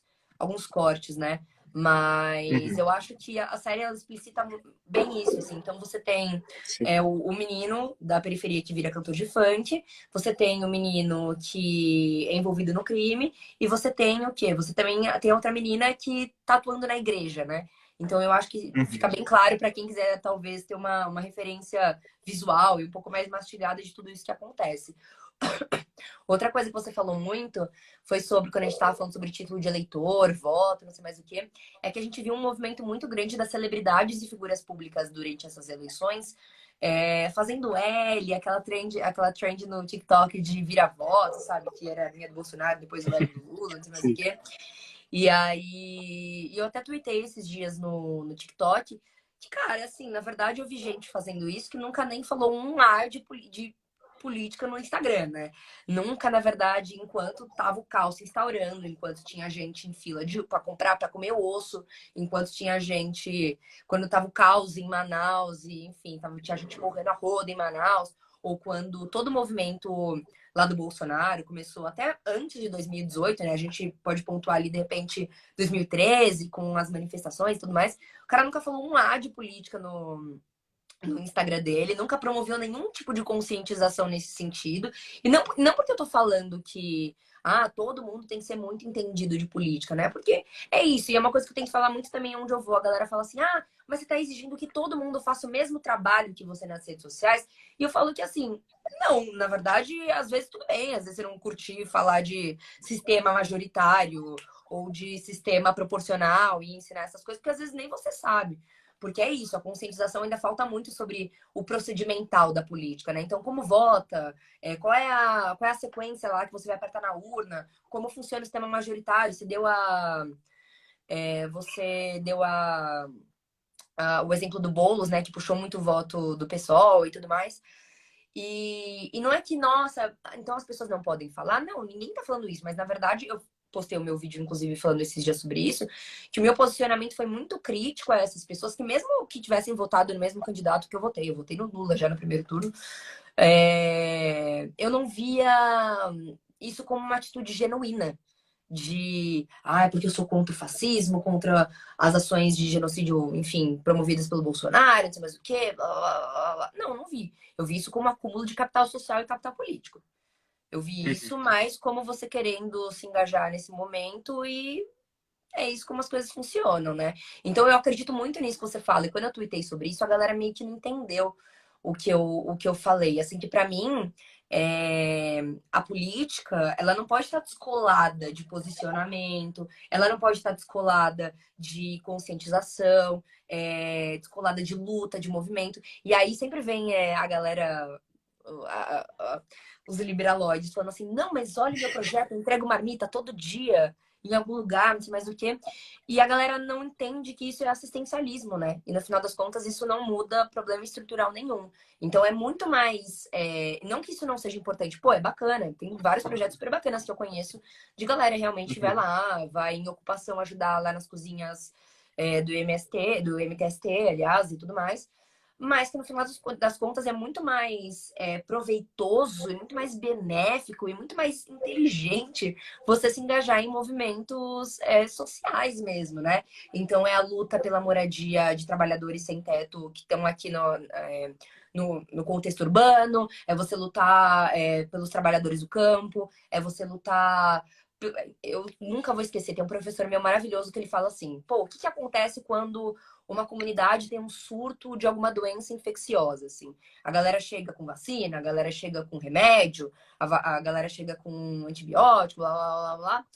cortes, né? Mas uhum, eu acho que a série ela explicita bem isso, assim. Então você tem sim, o menino da periferia que vira cantor de funk, você tem o menino que é envolvido no crime, e você tem o quê? Você também tem outra menina que tá atuando na igreja, né? Então eu acho que uhum, fica bem claro para quem quiser talvez ter uma referência visual e um pouco mais mastigada de tudo isso que acontece. Outra coisa que você falou muito foi sobre quando a gente estava falando sobre título de eleitor, voto, não sei mais o quê, é que a gente viu um movimento muito grande das celebridades e figuras públicas durante essas eleições, fazendo L, aquela trend no TikTok de vira-voto, sabe? Que era a linha do Bolsonaro, depois o L do Lula, não sei mais o sim. quê. E aí, eu até tuitei esses dias no TikTok, que, cara, assim, na verdade eu vi gente fazendo isso que nunca nem falou um ar de política no Instagram, né? Nunca, na verdade, enquanto tava o caos se instaurando, enquanto tinha gente em fila para comprar, para comer osso, enquanto tinha gente, quando tava o caos em Manaus, e enfim, tinha gente morrendo a roda em Manaus, ou quando todo o movimento lá do Bolsonaro começou até antes de 2018, né? A gente pode pontuar ali, de repente, 2013, com as manifestações e tudo mais. O cara nunca falou um A de política no Instagram dele, nunca promoveu nenhum tipo de conscientização nesse sentido. E não porque eu tô falando que todo mundo tem que ser muito entendido de política, né? Porque é isso, e é uma coisa que eu tenho que falar muito também onde eu vou. A galera fala assim: mas você tá exigindo que todo mundo faça o mesmo trabalho que você nas redes sociais. E eu falo que assim, não, na verdade, às vezes tudo bem, às vezes você não curtir falar de sistema majoritário ou de sistema proporcional e ensinar essas coisas, porque às vezes nem você sabe. Porque é isso, a conscientização ainda falta muito sobre o procedimental da política, né? Então, como vota, qual é a sequência lá que você vai apertar na urna, como funciona o sistema majoritário, você deu o exemplo do Boulos, né, que puxou muito voto do PSOL e tudo mais. E não é que, nossa, então as pessoas não podem falar. Não, ninguém tá falando isso. Mas, na verdade, eu postei o meu vídeo, inclusive, falando esses dias sobre isso, que o meu posicionamento foi muito crítico a essas pessoas que, mesmo que tivessem votado no mesmo candidato que eu votei no Lula já no primeiro turno, eu não via isso como uma atitude genuína porque eu sou contra o fascismo, contra as ações de genocídio, enfim, promovidas pelo Bolsonaro, não sei mais o quê, blá, blá, blá, blá. Não, não vi. Eu vi isso como um acúmulo de capital social e capital político. Eu vi Uhum. isso mais como você querendo se engajar nesse momento e é isso como as coisas funcionam, né? Então eu acredito muito nisso que você fala. E quando eu tuitei sobre isso, a galera meio que não entendeu o que eu falei. Assim, que pra mim, a política, ela não pode estar descolada de posicionamento, ela não pode estar descolada de conscientização, descolada de luta, de movimento. E aí sempre vem a galera, a- a- os liberaloides, falando assim, não, mas olha o meu projeto, eu entrego marmita todo dia em algum lugar, não sei mais o quê. E a galera não entende que isso é assistencialismo, né? E no final das contas, isso não muda problema estrutural nenhum. Então é muito mais. Não que isso não seja importante, pô, é bacana. Tem vários projetos super bacanas que eu conheço de galera realmente vai Uhum. lá, vai em ocupação ajudar lá nas cozinhas do MST, do MTST, aliás, e tudo mais. Mas que no final das contas é muito mais proveitoso e muito mais benéfico e muito mais inteligente você se engajar em movimentos sociais mesmo, né? Então é a luta pela moradia de trabalhadores sem teto que estão aqui no contexto urbano, é você lutar pelos trabalhadores do campo, é você lutar. Eu nunca vou esquecer, tem um professor meu maravilhoso que ele fala assim: pô, o que que acontece quando uma comunidade tem um surto de alguma doença infecciosa, assim? A galera chega com vacina, a galera chega com remédio, a galera chega com antibiótico, blá, blá, blá, blá.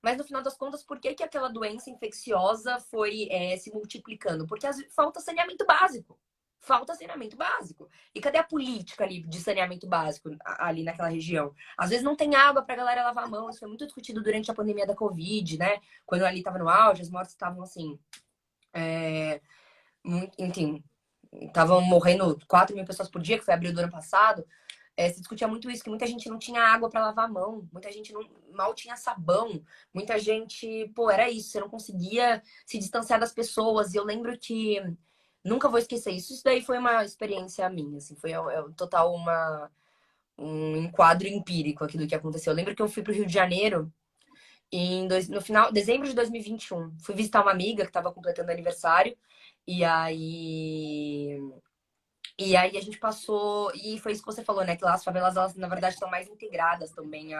Mas no final das contas, por que que aquela doença infecciosa foi se multiplicando? Porque falta saneamento básico. Falta saneamento básico. E cadê a política ali de saneamento básico ali naquela região? Às vezes não tem água para a galera lavar a mão. Isso foi muito discutido durante a pandemia da Covid, né? Quando ali estava no auge, as mortes estavam assim. Enfim, estavam morrendo 4 mil pessoas por dia, que foi abril do ano passado. Se discutia muito isso, que muita gente não tinha água para lavar a mão, muita gente mal tinha sabão, muita gente, pô, era isso, você não conseguia se distanciar das pessoas. E eu lembro que nunca vou esquecer isso. Isso daí foi uma experiência minha, assim, foi total um enquadro empírico aqui do que aconteceu. Eu lembro que eu fui pro Rio de Janeiro no final, dezembro de 2021. Fui visitar uma amiga que estava completando aniversário. E aí a gente passou, e foi isso que você falou, né? Que lá as favelas, elas, na verdade, estão mais integradas também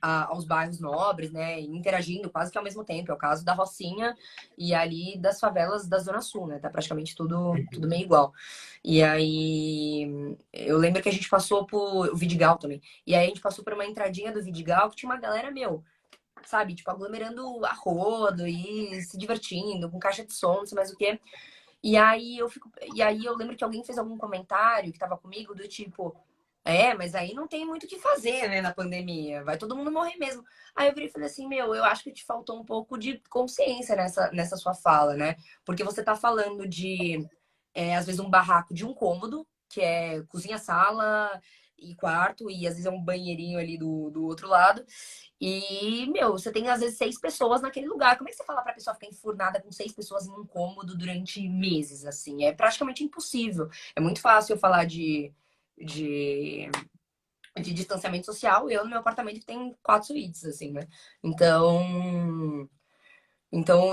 aos bairros nobres, né? Interagindo quase que ao mesmo tempo. É o caso da Rocinha e ali das favelas da Zona Sul, né? Tá praticamente tudo meio igual. E aí eu lembro que a gente passou por o Vidigal também. E aí a gente passou por uma entradinha do Vidigal que tinha uma galera, meu, sabe? Tipo, aglomerando a rodo e se divertindo, com caixa de som, não sei mais o quê. E aí eu lembro que alguém fez algum comentário que tava comigo do tipo, mas aí não tem muito o que fazer, né, na pandemia. Vai todo mundo morrer mesmo. Aí eu virei e falei assim, meu, eu acho que te faltou um pouco de consciência nessa sua fala, né? Porque você tá falando de, às vezes, um barraco de um cômodo, que é cozinha, sala e quarto, e às vezes é um banheirinho ali do outro lado. E, meu, você tem às vezes 6 pessoas naquele lugar. Como é que você fala pra pessoa ficar enfurnada com 6 pessoas em um cômodo durante meses, assim? É praticamente impossível. É muito fácil eu falar de, de distanciamento social, eu no meu apartamento que tem 4 suítes, assim, né? Então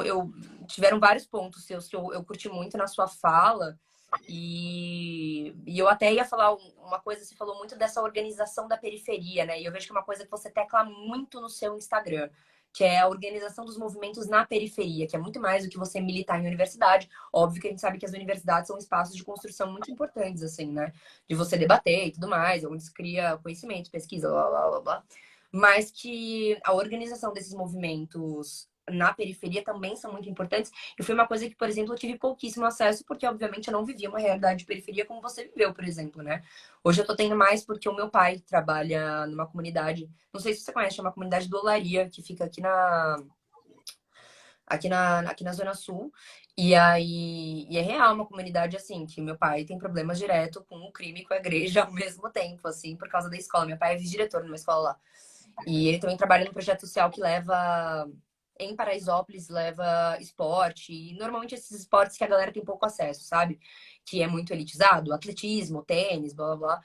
eu tiveram vários pontos seus que eu curti muito na sua fala. E eu até ia falar uma coisa, você falou muito dessa organização da periferia, né? E eu vejo que é uma coisa que você tecla muito no seu Instagram, que é a organização dos movimentos na periferia, que é muito mais do que você militar em universidade. Óbvio que a gente sabe que as universidades são espaços de construção muito importantes, assim, né? De você debater e tudo mais, onde se cria conhecimento, pesquisa, blá, blá, blá, blá. Mas que a organização desses movimentos na periferia também são muito importantes. E foi uma coisa que, por exemplo, eu tive pouquíssimo acesso, porque, obviamente, eu não vivia uma realidade de periferia como você viveu, por exemplo, né? Hoje eu tô tendo mais porque o meu pai trabalha numa comunidade, não sei se você conhece, chama Comunidade do Olaria, que fica aqui na Zona Sul. E aí, e é real uma comunidade assim, que meu pai tem problemas direto com o crime e com a igreja ao mesmo tempo, assim, por causa da escola. Meu pai é vice-diretor numa escola lá. E ele também trabalha num projeto social que leva, em Paraisópolis, leva esporte. E normalmente esses esportes que a galera tem pouco acesso, sabe? Que é muito elitizado, atletismo, tênis, blá blá blá.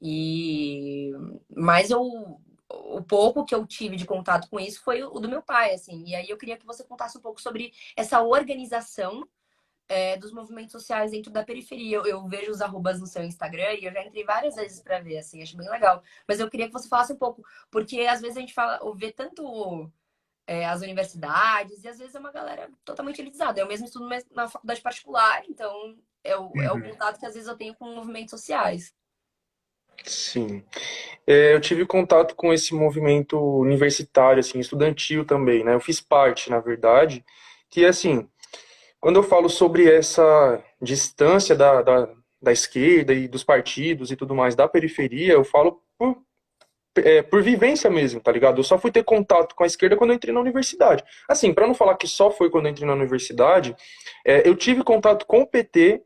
E mas o pouco que eu tive de contato com isso foi o do meu pai, assim. E aí eu queria que você contasse um pouco sobre essa organização dos movimentos sociais dentro da periferia. Eu vejo os arrobas no seu Instagram e eu já entrei várias vezes para ver, assim, acho bem legal. Mas eu queria que você falasse um pouco, porque às vezes a gente fala, vê tanto as universidades, e às vezes é uma galera totalmente elitizada. Eu mesmo estudo na faculdade particular, então é o Uhum. contato que às vezes eu tenho com movimentos sociais. Sim. Eu tive contato com esse movimento universitário, assim, estudantil também, né? Eu fiz parte, na verdade, que, assim, quando eu falo sobre essa distância da esquerda e dos partidos e tudo mais da periferia, eu falo por vivência mesmo, tá ligado? Eu só fui ter contato com a esquerda quando eu entrei na universidade. Assim, para não falar que só foi quando eu entrei na universidade, eu tive contato com o PT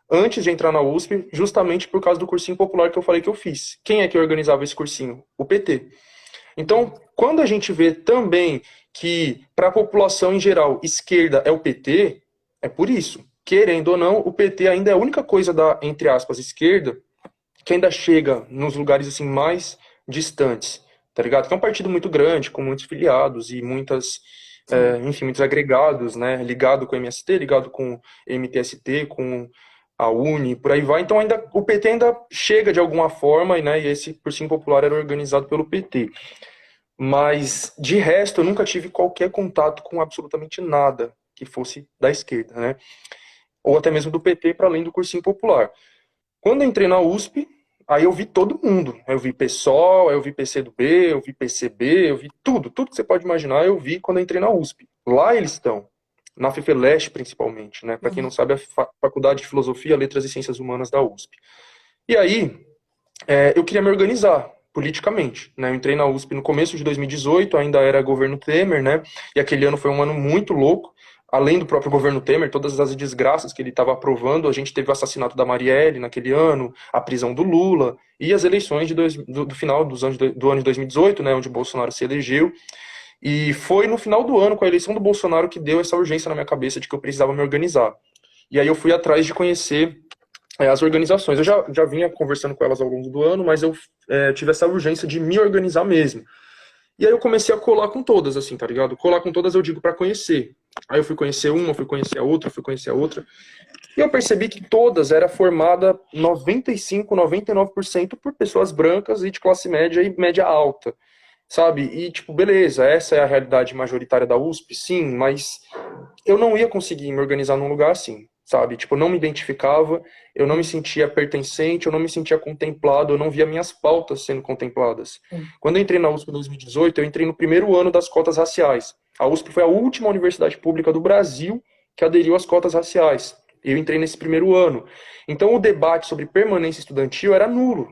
antes de entrar na USP, justamente por causa do cursinho popular que eu falei que eu fiz. Quem é que organizava esse cursinho? O PT. Então, quando a gente vê também que, para a população em geral, esquerda é o PT, é por isso. Querendo ou não, o PT ainda é a única coisa da, entre aspas, esquerda que ainda chega nos lugares assim mais distantes, tá ligado? Que é um partido muito grande, com muitos filiados e muitas, Sim. enfim, muitos agregados, né? Ligado com o MST, ligado com o MTST, com a Uni, por aí vai. Então ainda o PT ainda chega de alguma forma, né? E esse cursinho popular era organizado pelo PT. Mas de resto, eu nunca tive qualquer contato com absolutamente nada que fosse da esquerda, né? Ou até mesmo do PT, para além do cursinho popular. Quando eu entrei na USP, aí eu vi todo mundo. Eu vi PSOL, eu vi PCdoB, eu vi PCB, eu vi tudo, tudo que você pode imaginar, eu vi quando eu entrei na USP. Lá eles estão, na FEFELESH principalmente, né? Para quem não Uhum. sabe, a Faculdade de Filosofia, Letras e Ciências Humanas da USP. E aí, eu queria me organizar politicamente, né? Eu entrei na USP no começo de 2018, ainda era governo Temer, né? E aquele ano foi um ano muito louco. Além do próprio governo Temer, todas as desgraças que ele estava aprovando, a gente teve o assassinato da Marielle naquele ano, a prisão do Lula e as eleições do final do ano de 2018, né, onde o Bolsonaro se elegeu. E foi no final do ano, com a eleição do Bolsonaro, que deu essa urgência na minha cabeça de que eu precisava me organizar. E aí eu fui atrás de conhecer as organizações. Eu já vinha conversando com elas ao longo do ano, mas eu tive essa urgência de me organizar mesmo. E aí eu comecei a colar com todas, assim, tá ligado? Colar com todas eu digo para conhecer. Aí eu fui conhecer uma, fui conhecer a outra, fui conhecer a outra. E eu percebi que todas era formada 95, 99% por pessoas brancas e de classe média e média alta, sabe? E tipo, beleza, essa é a realidade majoritária da USP, sim, mas eu não ia conseguir me organizar num lugar assim, sabe? Tipo, eu não me identificava, eu não me sentia pertencente, eu não me sentia contemplado, eu não via minhas pautas sendo contempladas. Sim. Quando eu entrei na USP em 2018, eu entrei no primeiro ano das cotas raciais. A USP foi a última universidade pública do Brasil que aderiu às cotas raciais. Eu entrei nesse primeiro ano. Então, o debate sobre permanência estudantil era nulo.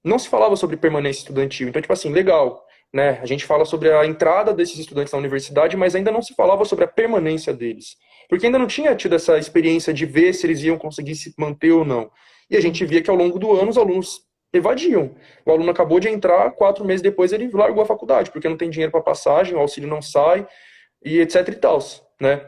Não se falava sobre permanência estudantil. Então, tipo assim, legal, né? A gente fala sobre a entrada desses estudantes na universidade, mas ainda não se falava sobre a permanência deles. Porque ainda não tinha tido essa experiência de ver se eles iam conseguir se manter ou não. E a gente via que ao longo do ano os alunos evadiam. O aluno acabou de entrar, 4 meses depois ele largou a faculdade, porque não tem dinheiro para passagem, o auxílio não sai, e etc e tal, né?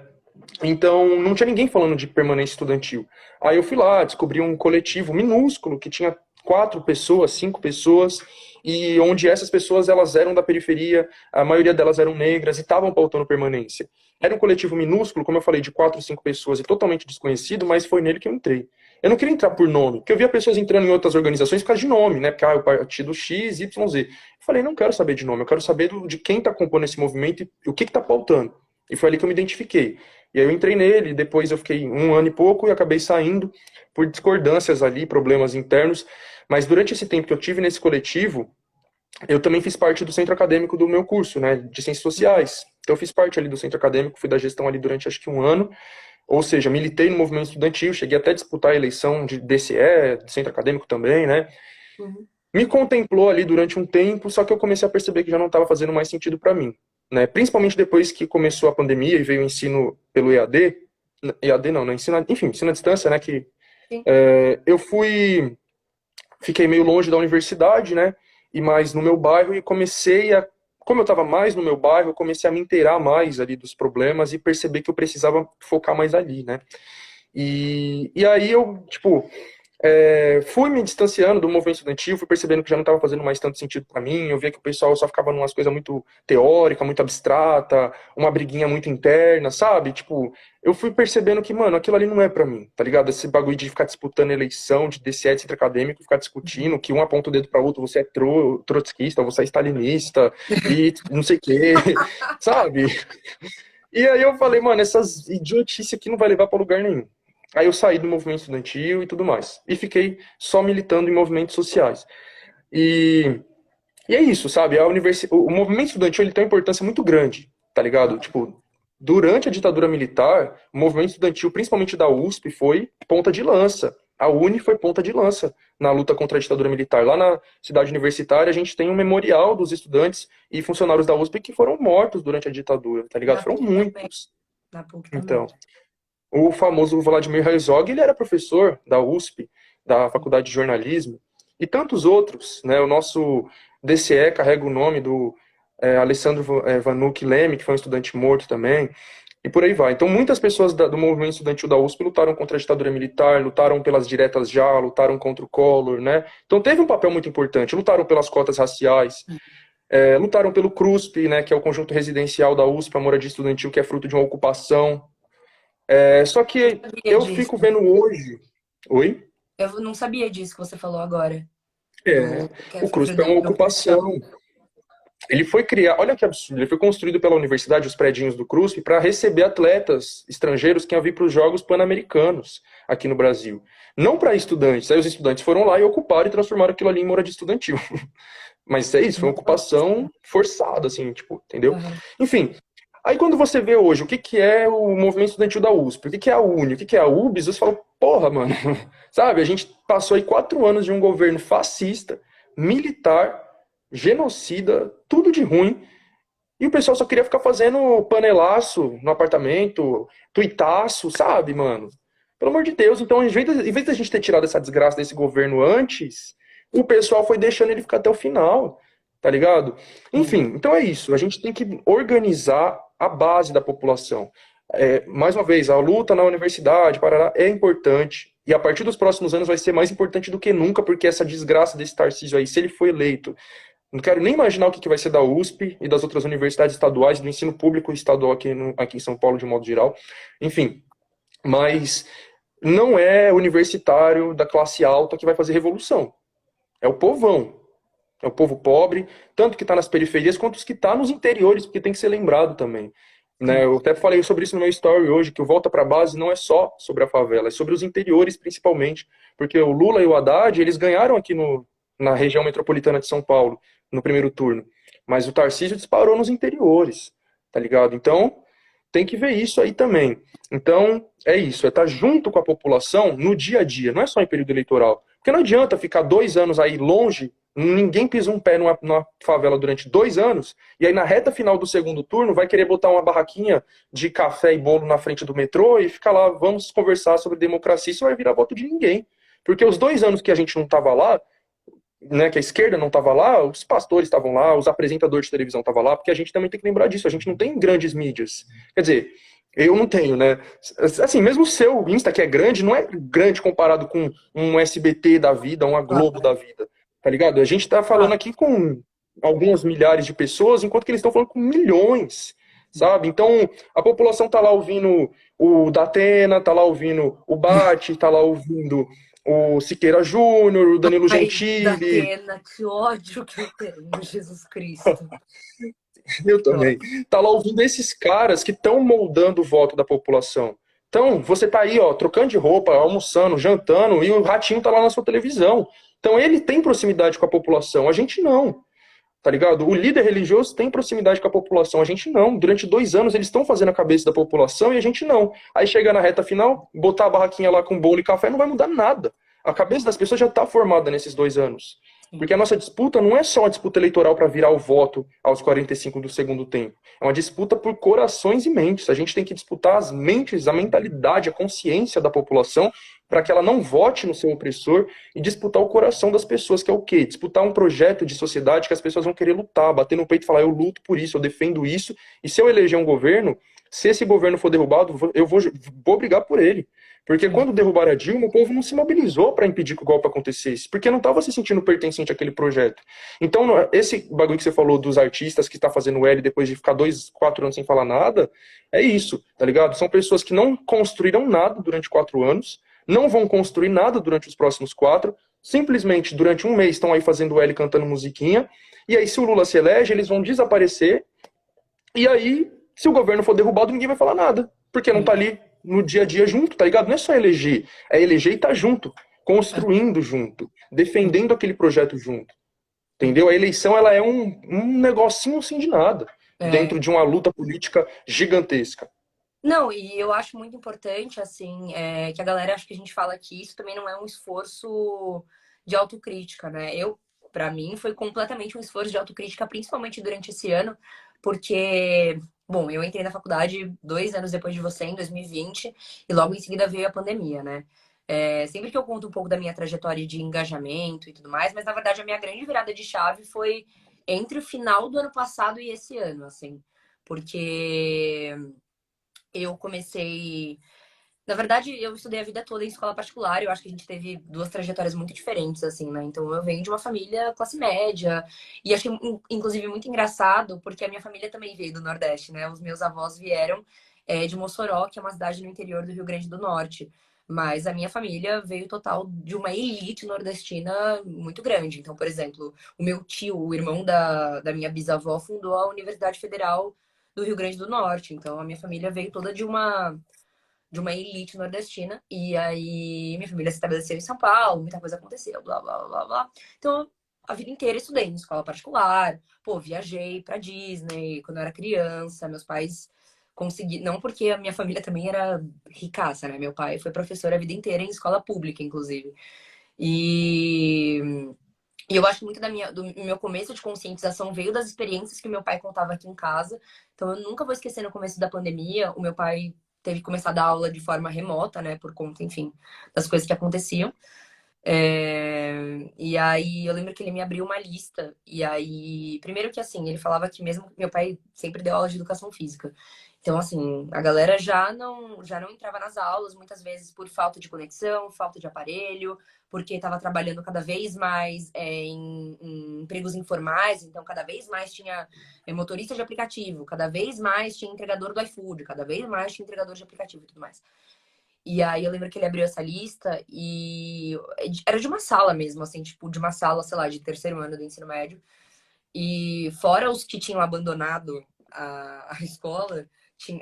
Então, não tinha ninguém falando de permanência estudantil. Aí eu fui lá, descobri um coletivo minúsculo que tinha 4 pessoas, 5 pessoas, e onde essas pessoas elas eram da periferia, a maioria delas eram negras e estavam pautando permanência. Era um coletivo minúsculo, como eu falei, de 4, 5 pessoas e totalmente desconhecido, mas foi nele que eu entrei. Eu não queria entrar por nome, porque eu via pessoas entrando em outras organizações por causa de nome, né? Porque o partido X, Y, Z. Eu falei, não quero saber de nome, eu quero saber de quem está compondo esse movimento e o que está pautando. E foi ali que eu me identifiquei. E aí eu entrei nele, depois eu fiquei 1 ano e pouco e acabei saindo por discordâncias ali, problemas internos. Mas durante esse tempo que eu tive nesse coletivo, eu também fiz parte do centro acadêmico do meu curso, né, de Ciências Sociais. Então eu fiz parte ali do centro acadêmico, fui da gestão ali durante acho que um ano, ou seja, militei no movimento estudantil, cheguei até a disputar a eleição de DCE, do centro acadêmico também, né? Uhum. Me contemplou ali durante um tempo, só que eu comecei a perceber que já não estava fazendo mais sentido para mim, né? Principalmente depois que começou a pandemia e veio o ensino pelo EAD, EAD não, né? Ensino, enfim, ensino à distância, né? Que Sim. eu fiquei meio longe da universidade, né? E mais no meu bairro e como eu estava mais no meu bairro, eu comecei a me inteirar mais ali dos problemas e perceber que eu precisava focar mais ali, né? E aí eu, tipo, fui me distanciando do movimento estudantil, fui percebendo que já não estava fazendo mais tanto sentido para mim. Eu via que o pessoal só ficava numas coisas muito teórica, muito abstrata, uma briguinha muito interna, sabe? Tipo, eu fui percebendo que, mano, aquilo ali não é para mim, tá ligado? Esse bagulho de ficar disputando eleição, de DCE, de centro acadêmico, ficar discutindo que um aponta o dedo para outro, você é trotskista, você é stalinista e não sei o quê, sabe? E aí eu falei, mano, essas idiotices aqui não vai levar para lugar nenhum. Aí eu saí do movimento estudantil e tudo mais. E fiquei só militando em movimentos sociais. E, e é isso, sabe? O movimento estudantil ele tem uma importância muito grande, tá ligado? Tipo, durante a ditadura militar, o movimento estudantil, principalmente da USP, foi ponta de lança. A Uni foi ponta de lança na luta contra a ditadura militar. Lá na cidade universitária, a gente tem um memorial dos estudantes e funcionários da USP que foram mortos durante a ditadura, tá ligado? Na Foram PUC também. muitos. Na PUC Então, também. o famoso Vladimir Herzog, ele era professor da USP, da Faculdade de Jornalismo, e tantos outros, né? O nosso DCE carrega o nome do Alessandro Vanucchi Leme, que foi um estudante morto também, e por aí vai. Então, muitas pessoas do movimento estudantil da USP lutaram contra a ditadura militar, lutaram pelas diretas já, lutaram contra o Collor, né? Então, teve um papel muito importante. Lutaram pelas cotas raciais, lutaram pelo CRUSP, né? Que é o conjunto residencial da USP, a moradia estudantil, que é fruto de uma ocupação. Só que Sabia eu disso. fico vendo hoje. Oi? Eu não sabia disso que você falou agora. É, Que é o fruto CRUSP é uma da ocupação. ocupação. Ele foi criado, olha que absurdo, ele foi construído pela universidade, os predinhos do CRUSP, para receber atletas estrangeiros que iam vir para os Jogos Pan-Americanos aqui no Brasil. Não para estudantes. Aí os estudantes foram lá e ocuparam e transformaram aquilo ali em moradia estudantil. Mas é isso, foi uma ocupação forçada, assim, tipo, entendeu? Uhum. Enfim, aí quando você vê hoje o que, que é o movimento estudantil da USP, o que, que é a UNE, o que, que é a UBS, você fala, porra, mano, sabe? A gente passou aí 4 anos de um governo fascista, militar, genocida, tudo de ruim, e o pessoal só queria ficar fazendo panelaço no apartamento, tuitaço, sabe, mano? Pelo amor de Deus, então, em vez da gente ter tirado essa desgraça desse governo antes, o pessoal foi deixando ele ficar até o final, tá ligado? Sim. Enfim, então é isso. A gente tem que organizar a base da população. Mais uma vez, a luta na universidade, Parará, é importante. E a partir dos próximos anos vai ser mais importante do que nunca, porque essa desgraça desse Tarcísio aí, se ele for eleito, não quero nem imaginar o que vai ser da USP e das outras universidades estaduais, do ensino público estadual aqui em São Paulo, de modo geral. Enfim, mas não é universitário da classe alta que vai fazer revolução. É o povão. É o povo pobre, tanto que está nas periferias, quanto os que está nos interiores, porque tem que ser lembrado também. Né? Sim. Eu até falei sobre isso no meu story hoje, que o Volta para a Base não é só sobre a favela, é sobre os interiores principalmente, porque o Lula e o Haddad, eles ganharam aqui na região metropolitana de São Paulo, no primeiro turno, mas o Tarcísio disparou nos interiores, tá ligado? Então, tem que ver isso aí também. Então, é isso, é estar junto com a população no dia a dia, não é só em período eleitoral. Porque não adianta ficar 2 anos aí longe, ninguém pisa um pé numa favela durante 2 anos, e aí na reta final do segundo turno vai querer botar uma barraquinha de café e bolo na frente do metrô e ficar lá, vamos conversar sobre democracia, isso vai virar voto de ninguém. Porque os 2 anos que a gente não estava lá, né, que a esquerda não estava lá, os pastores estavam lá, os apresentadores de televisão estavam lá, porque a gente também tem que lembrar disso, a gente não tem grandes mídias. Quer dizer, eu não tenho, né? Assim, mesmo o seu Insta, que é grande, não é grande comparado com um SBT da vida, uma Globo da vida, tá ligado? A gente tá falando aqui com algumas milhares de pessoas, enquanto que eles estão falando com milhões, sabe? Então, a população tá lá ouvindo o Datena, tá lá ouvindo o Bate, tá lá ouvindo o Siqueira Júnior, o Danilo Ai, da Gentili. Atena, que ódio que eu tenho, Jesus Cristo. Eu também. Tá lá ouvindo esses caras que estão moldando o voto da população. Então, você tá aí, ó, trocando de roupa, almoçando, jantando, e o ratinho tá lá na sua televisão. Então, ele tem proximidade com a população, a gente não. tá ligado? O líder religioso tem proximidade com a população, a gente não. Durante 2 anos eles estão fazendo a cabeça da população e a gente não. Aí chega na reta final, botar a barraquinha lá com bolo e café não vai mudar nada. A cabeça das pessoas já está formada nesses 2 anos. Sim. Porque a nossa disputa não é só uma disputa eleitoral para virar o voto aos 45 do segundo tempo. É uma disputa por corações e mentes. A gente tem que disputar as mentes, a mentalidade, a consciência da população para que ela não vote no seu opressor e disputar o coração das pessoas, que é o quê? Disputar um projeto de sociedade que as pessoas vão querer lutar, bater no peito e falar, eu luto por isso, eu defendo isso, e se eu eleger um governo, se esse governo for derrubado, eu vou brigar por ele. Porque Sim. quando derrubaram a Dilma, o povo não se mobilizou para impedir que o golpe acontecesse, porque não estava se sentindo pertencente àquele projeto. Então, esse bagulho que você falou dos artistas que está fazendo L depois de ficar 4 anos sem falar nada, é isso, tá ligado? São pessoas que não construíram nada durante 4 anos, não vão construir nada durante os próximos 4, simplesmente durante um mês estão aí fazendo L cantando musiquinha, e aí se o Lula se elege, eles vão desaparecer, e aí, se o governo for derrubado, ninguém vai falar nada, porque não tá ali no dia a dia junto, tá ligado? Não é só eleger, é eleger e tá junto, construindo junto, defendendo aquele projeto junto, entendeu? A eleição, ela é um negocinho assim de nada, É. dentro de uma luta política gigantesca. Não, e eu acho muito importante, assim, que a galera, acho que a gente fala que isso também não é um esforço de autocrítica, né? Pra mim, foi completamente um esforço de autocrítica, principalmente durante esse ano, porque, bom, eu entrei na faculdade 2 anos depois de você, em 2020, e logo em seguida veio a pandemia, né? Sempre que eu conto um pouco da minha trajetória de engajamento e tudo mais, mas na verdade a minha grande virada de chave foi entre o final do ano passado e esse ano, assim, porque eu comecei. Na verdade, eu estudei a vida toda em escola particular. Eu acho que a gente teve duas trajetórias muito diferentes, assim, né? Então, eu venho de uma família classe média. E achei, inclusive, muito engraçado, porque a minha família também veio do Nordeste, né? Os meus avós vieram, de Mossoró, que é uma cidade no interior do Rio Grande do Norte. Mas a minha família veio total de uma elite nordestina muito grande. Então, por exemplo, o meu tio, o irmão da minha bisavó, fundou a Universidade Federal do Rio Grande do Norte. Então, a minha família veio toda de uma elite nordestina. E aí minha família se estabeleceu em São Paulo, muita coisa aconteceu, blá, blá, blá, blá, blá. Então, a vida inteira estudei em escola particular. Pô, viajei pra Disney quando eu era criança. Meus pais conseguiram. Não porque a minha família também era ricaça, né? Meu pai foi professor a vida inteira em escola pública, inclusive. E, e eu acho que muito do meu começo de conscientização veio das experiências que o meu pai contava aqui em casa. Então, eu nunca vou esquecer no começo da pandemia, o meu pai teve que começar a dar aula de forma remota, né? Por conta, enfim, das coisas que aconteciam. E aí eu lembro que ele me abriu uma lista. E aí, primeiro que assim, ele falava que mesmo meu pai sempre deu aula de educação física. Então, assim, a galera já não entrava nas aulas, muitas vezes por falta de conexão, falta de aparelho, porque estava trabalhando cada vez mais em empregos informais, então cada vez mais tinha motorista de aplicativo, cada vez mais tinha entregador do iFood, cada vez mais tinha entregador de aplicativo e tudo mais. E aí eu lembro que ele abriu essa lista e era de uma sala mesmo, assim, tipo, de uma sala, sei lá, de terceiro ano do ensino médio. E fora os que tinham abandonado a escola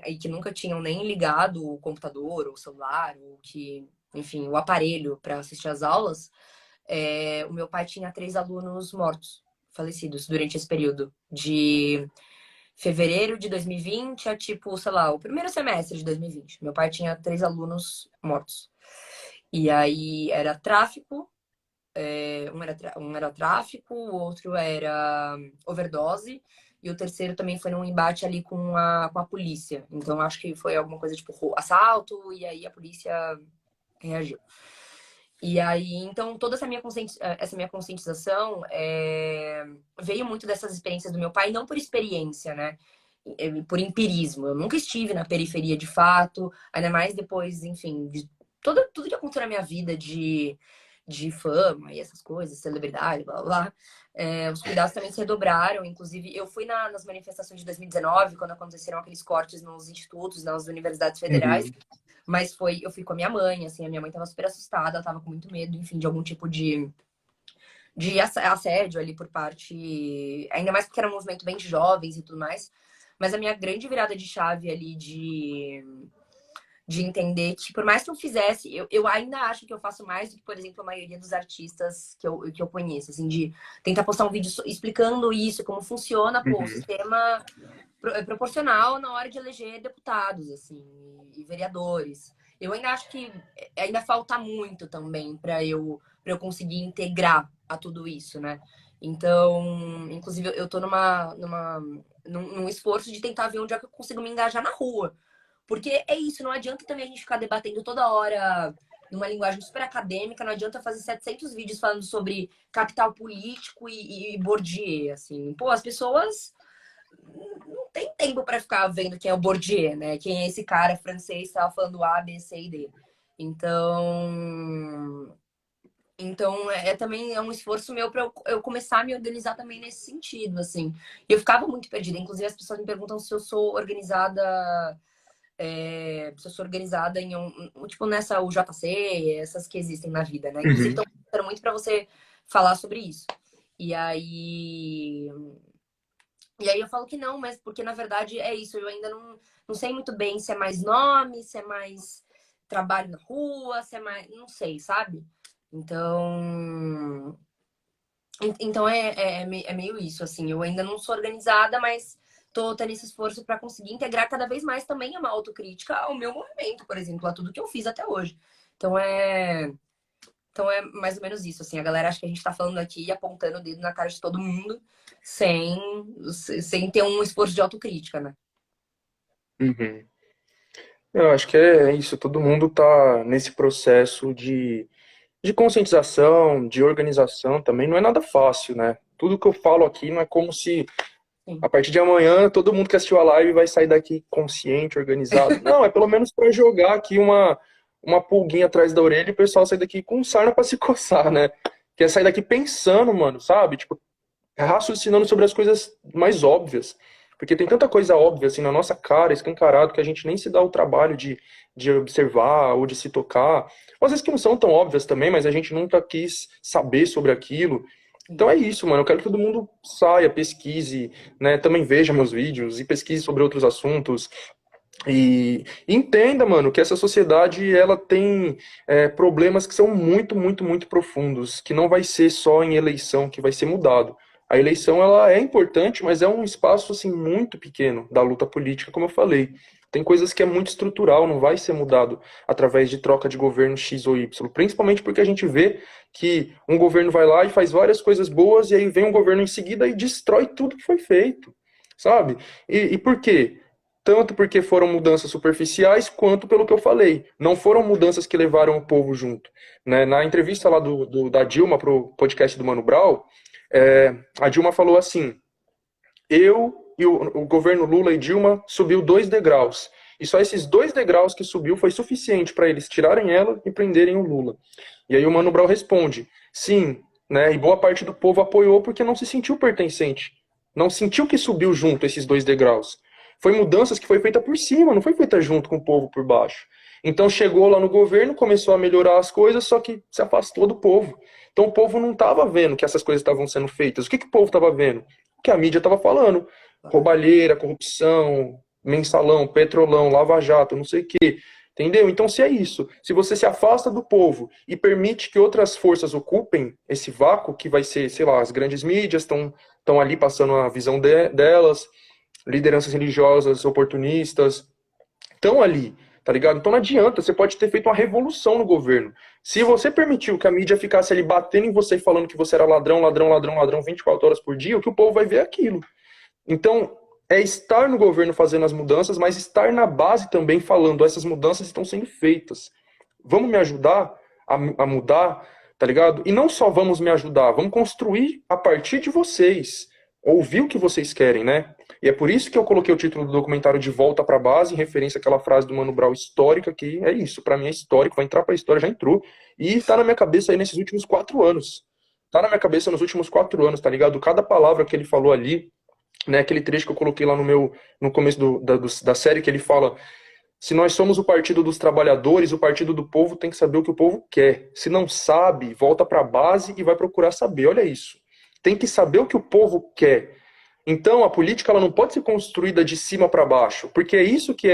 e que nunca tinham nem ligado o computador ou o celular, ou que, enfim, o aparelho para assistir às aulas, o meu pai tinha 3 alunos mortos, falecidos, durante esse período de fevereiro de 2020 a tipo, sei lá, o primeiro semestre de 2020. Meu pai tinha 3 alunos mortos. E aí era tráfico, um era tráfico, o outro era overdose, e o terceiro também foi num embate ali com a polícia. Então acho que foi alguma coisa tipo assalto, e aí a polícia reagiu. E aí, então, toda essa minha conscientização veio muito dessas experiências do meu pai, não por experiência, né? Por empirismo. Eu nunca estive na periferia de fato, ainda mais depois, enfim, de tudo que aconteceu na minha vida de fama e essas coisas, celebridade, blá blá blá. Os cuidados também se redobraram. Inclusive, eu fui nas manifestações de 2019, quando aconteceram aqueles cortes nos institutos, nas universidades federais. Uhum. Mas eu fui com a minha mãe, assim, a minha mãe tava super assustada, ela tava com muito medo, enfim, de algum tipo de assédio ali por parte. Ainda mais porque era um movimento bem de jovens e tudo mais. Mas a minha grande virada de chave ali de entender que, por mais que eu fizesse, eu ainda acho que eu faço mais do que, por exemplo, a maioria dos artistas que eu conheço, assim, de tentar postar um vídeo explicando isso, como funciona, pô, o Uhum. sistema proporcional na hora de eleger deputados, assim, e vereadores. Eu ainda acho que ainda falta muito também para eu conseguir integrar a tudo isso, né? Então, inclusive, eu tô num esforço de tentar ver onde é que eu consigo me engajar na rua. Porque é isso, não adianta também a gente ficar debatendo toda hora numa linguagem super acadêmica, não adianta fazer 700 vídeos falando sobre capital político e Bourdieu, assim. Pô, as pessoas não têm tempo para ficar vendo quem é o Bourdieu, né? Quem é esse cara francês que estava falando A, B, C e D. Então também é um esforço meu para eu começar a me organizar também nesse sentido, assim. E eu ficava muito perdida. Inclusive, as pessoas me perguntam se eu sou organizada se eu sou organizada em tipo nessa UJC, essas que existem na vida, né? Inclusive, Uhum. estão perguntando muito para você falar sobre isso. E aí, e aí eu falo que não, mas porque na verdade é isso, eu ainda não sei muito bem se é mais nome, se é mais trabalho na rua, se é mais. Não sei, sabe? Então. Então é meio isso, assim. Eu ainda não sou organizada, mas tô tendo esse esforço para conseguir integrar cada vez mais também uma autocrítica ao meu movimento, por exemplo, a tudo que eu fiz até hoje. Então então é mais ou menos isso, assim. A galera acha que a gente tá falando aqui e apontando o dedo na cara de todo mundo sem, sem ter um esforço de autocrítica, né? Uhum. Eu acho que é isso, todo mundo tá nesse processo de conscientização, de organização também, não é nada fácil, né? Tudo que eu falo aqui não é como se Sim. a partir de amanhã todo mundo que assistiu a live vai sair daqui consciente, organizado. Não, é pelo menos para jogar aqui uma pulguinha atrás da orelha e o pessoal sair daqui com sarna para se coçar, né? Que é sair daqui pensando, mano, sabe? Tipo, raciocinando sobre as coisas mais óbvias. Porque tem tanta coisa óbvia assim na nossa cara, escancarado, que a gente nem se dá o trabalho de observar ou de se tocar. Ou às vezes que não são tão óbvias também, mas a gente nunca quis saber sobre aquilo. Então é isso, mano. Eu quero que todo mundo saia, pesquise, né? Também veja meus vídeos e pesquise sobre outros assuntos. E entenda, mano, que essa sociedade ela tem problemas que são muito, muito, muito profundos, que não vai ser só em eleição que vai ser mudado. A eleição ela é importante, mas é um espaço assim muito pequeno da luta política, como eu falei. Tem coisas que é muito estrutural, não vai ser mudado através de troca de governo X ou Y, principalmente porque a gente vê que um governo vai lá e faz várias coisas boas e aí vem um governo em seguida e destrói tudo que foi feito, sabe? E por quê? Tanto porque foram mudanças superficiais, quanto pelo que eu falei. Não foram mudanças que levaram o povo junto. Né? Na entrevista lá da Dilma para o podcast do Mano Brown, a Dilma falou assim: eu e o governo Lula e Dilma subiu 2 degraus. E só esses 2 degraus que subiu foi suficiente para eles tirarem ela e prenderem o Lula. E aí o Mano Brown responde: sim, né? E boa parte do povo apoiou porque não se sentiu pertencente. Não sentiu que subiu junto esses 2 degraus. Foi mudanças que foi feita por cima, não foi feita junto com o povo por baixo. Então chegou lá no governo, começou a melhorar as coisas, só que se afastou do povo. Então o povo não estava vendo que essas coisas estavam sendo feitas. O que o povo estava vendo? O que a mídia estava falando. Roubalheira, corrupção, mensalão, petrolão, lava-jato, não sei o quê. Entendeu? Então, se é isso, se você se afasta do povo e permite que outras forças ocupem esse vácuo, que vai ser, sei lá, as grandes mídias estão ali passando a visão delas, lideranças religiosas oportunistas, estão ali, tá ligado? Então não adianta, você pode ter feito uma revolução no governo. Se você permitiu que a mídia ficasse ali batendo em você e falando que você era ladrão, ladrão, ladrão, ladrão 24 horas por dia, o que o povo vai ver é aquilo. Então, é estar no governo fazendo as mudanças, mas estar na base também falando, essas mudanças estão sendo feitas. Vamos me ajudar a mudar, tá ligado? E não só vamos me ajudar, vamos construir a partir de vocês. Ouvir o que vocês querem, né? E é por isso que eu coloquei o título do documentário De Volta para a Base, em referência àquela frase do Mano Brown histórica, que é isso, para mim é histórico, vai entrar para a história, já entrou. E tá na minha cabeça aí nesses últimos 4 anos. Tá na minha cabeça nos últimos 4 anos, tá ligado? Cada palavra que ele falou ali, né, aquele trecho que eu coloquei lá no começo da série, que ele fala: se nós somos o partido dos trabalhadores, o partido do povo tem que saber o que o povo quer. Se não sabe, volta para a base e vai procurar saber. Olha isso. Tem que saber o que o povo quer. Então, a política ela não pode ser construída de cima para baixo, porque é isso que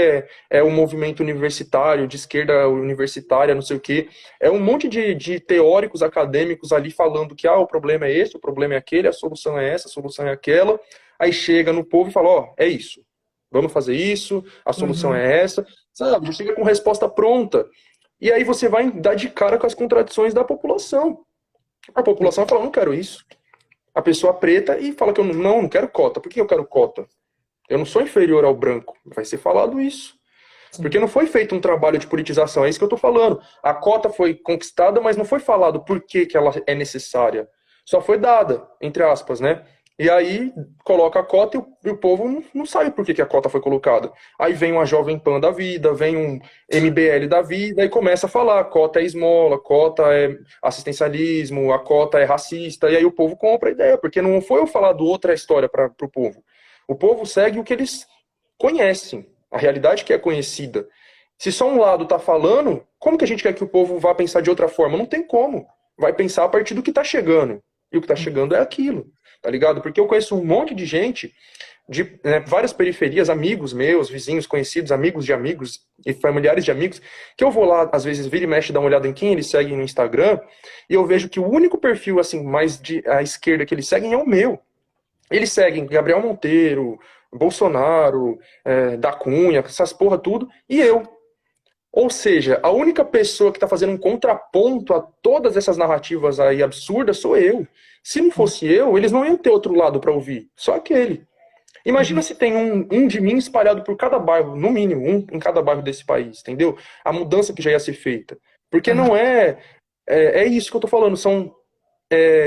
é o movimento universitário, de esquerda universitária, não sei o quê. É um monte de teóricos acadêmicos ali falando que o problema é esse, o problema é aquele, a solução é essa, a solução é aquela. Aí chega no povo e fala, é isso. Vamos fazer isso, a solução Uhum. é essa. Sabe, já chega com resposta pronta. E aí você vai dar de cara com as contradições da população. A população fala, não quero isso. A pessoa preta e fala que eu não quero cota. Por que eu quero cota? Eu não sou inferior ao branco. Vai ser falado isso. Porque Sim. não foi feito um trabalho de politização, é isso que eu estou falando. A cota foi conquistada, mas não foi falado por que ela é necessária. Só foi dada, entre aspas, né? E aí coloca a cota e o povo não sabe por que a cota foi colocada. Aí vem uma Jovem Pan da vida, vem um MBL da vida e começa a falar: a cota é esmola, a cota é assistencialismo, a cota é racista. E aí o povo compra a ideia, porque não foi eu falar do outra história para o povo. O povo segue o que eles conhecem, a realidade que é conhecida. Se só um lado está falando, como que a gente quer que o povo vá pensar de outra forma? Não tem como. Vai pensar a partir do que está chegando. E o que está chegando é aquilo, tá ligado? Porque eu conheço um monte de gente de várias periferias, amigos meus, vizinhos, conhecidos, amigos de amigos e familiares de amigos, que eu vou lá, às vezes, vira e mexe, dar uma olhada em quem eles seguem no Instagram, e eu vejo que o único perfil, assim, mais à esquerda que eles seguem é o meu. Eles seguem Gabriel Monteiro, Bolsonaro, da Cunha, essas porra tudo, e eu. Ou seja, a única pessoa que está fazendo um contraponto a todas essas narrativas aí absurdas sou eu. Se não fosse eu, eles não iam ter outro lado para ouvir, só aquele. Imagina Uhum. se tem um de mim espalhado por cada bairro, no mínimo, um em cada bairro desse país, entendeu? A mudança que já ia ser feita. Porque Uhum. não é isso que eu tô falando, são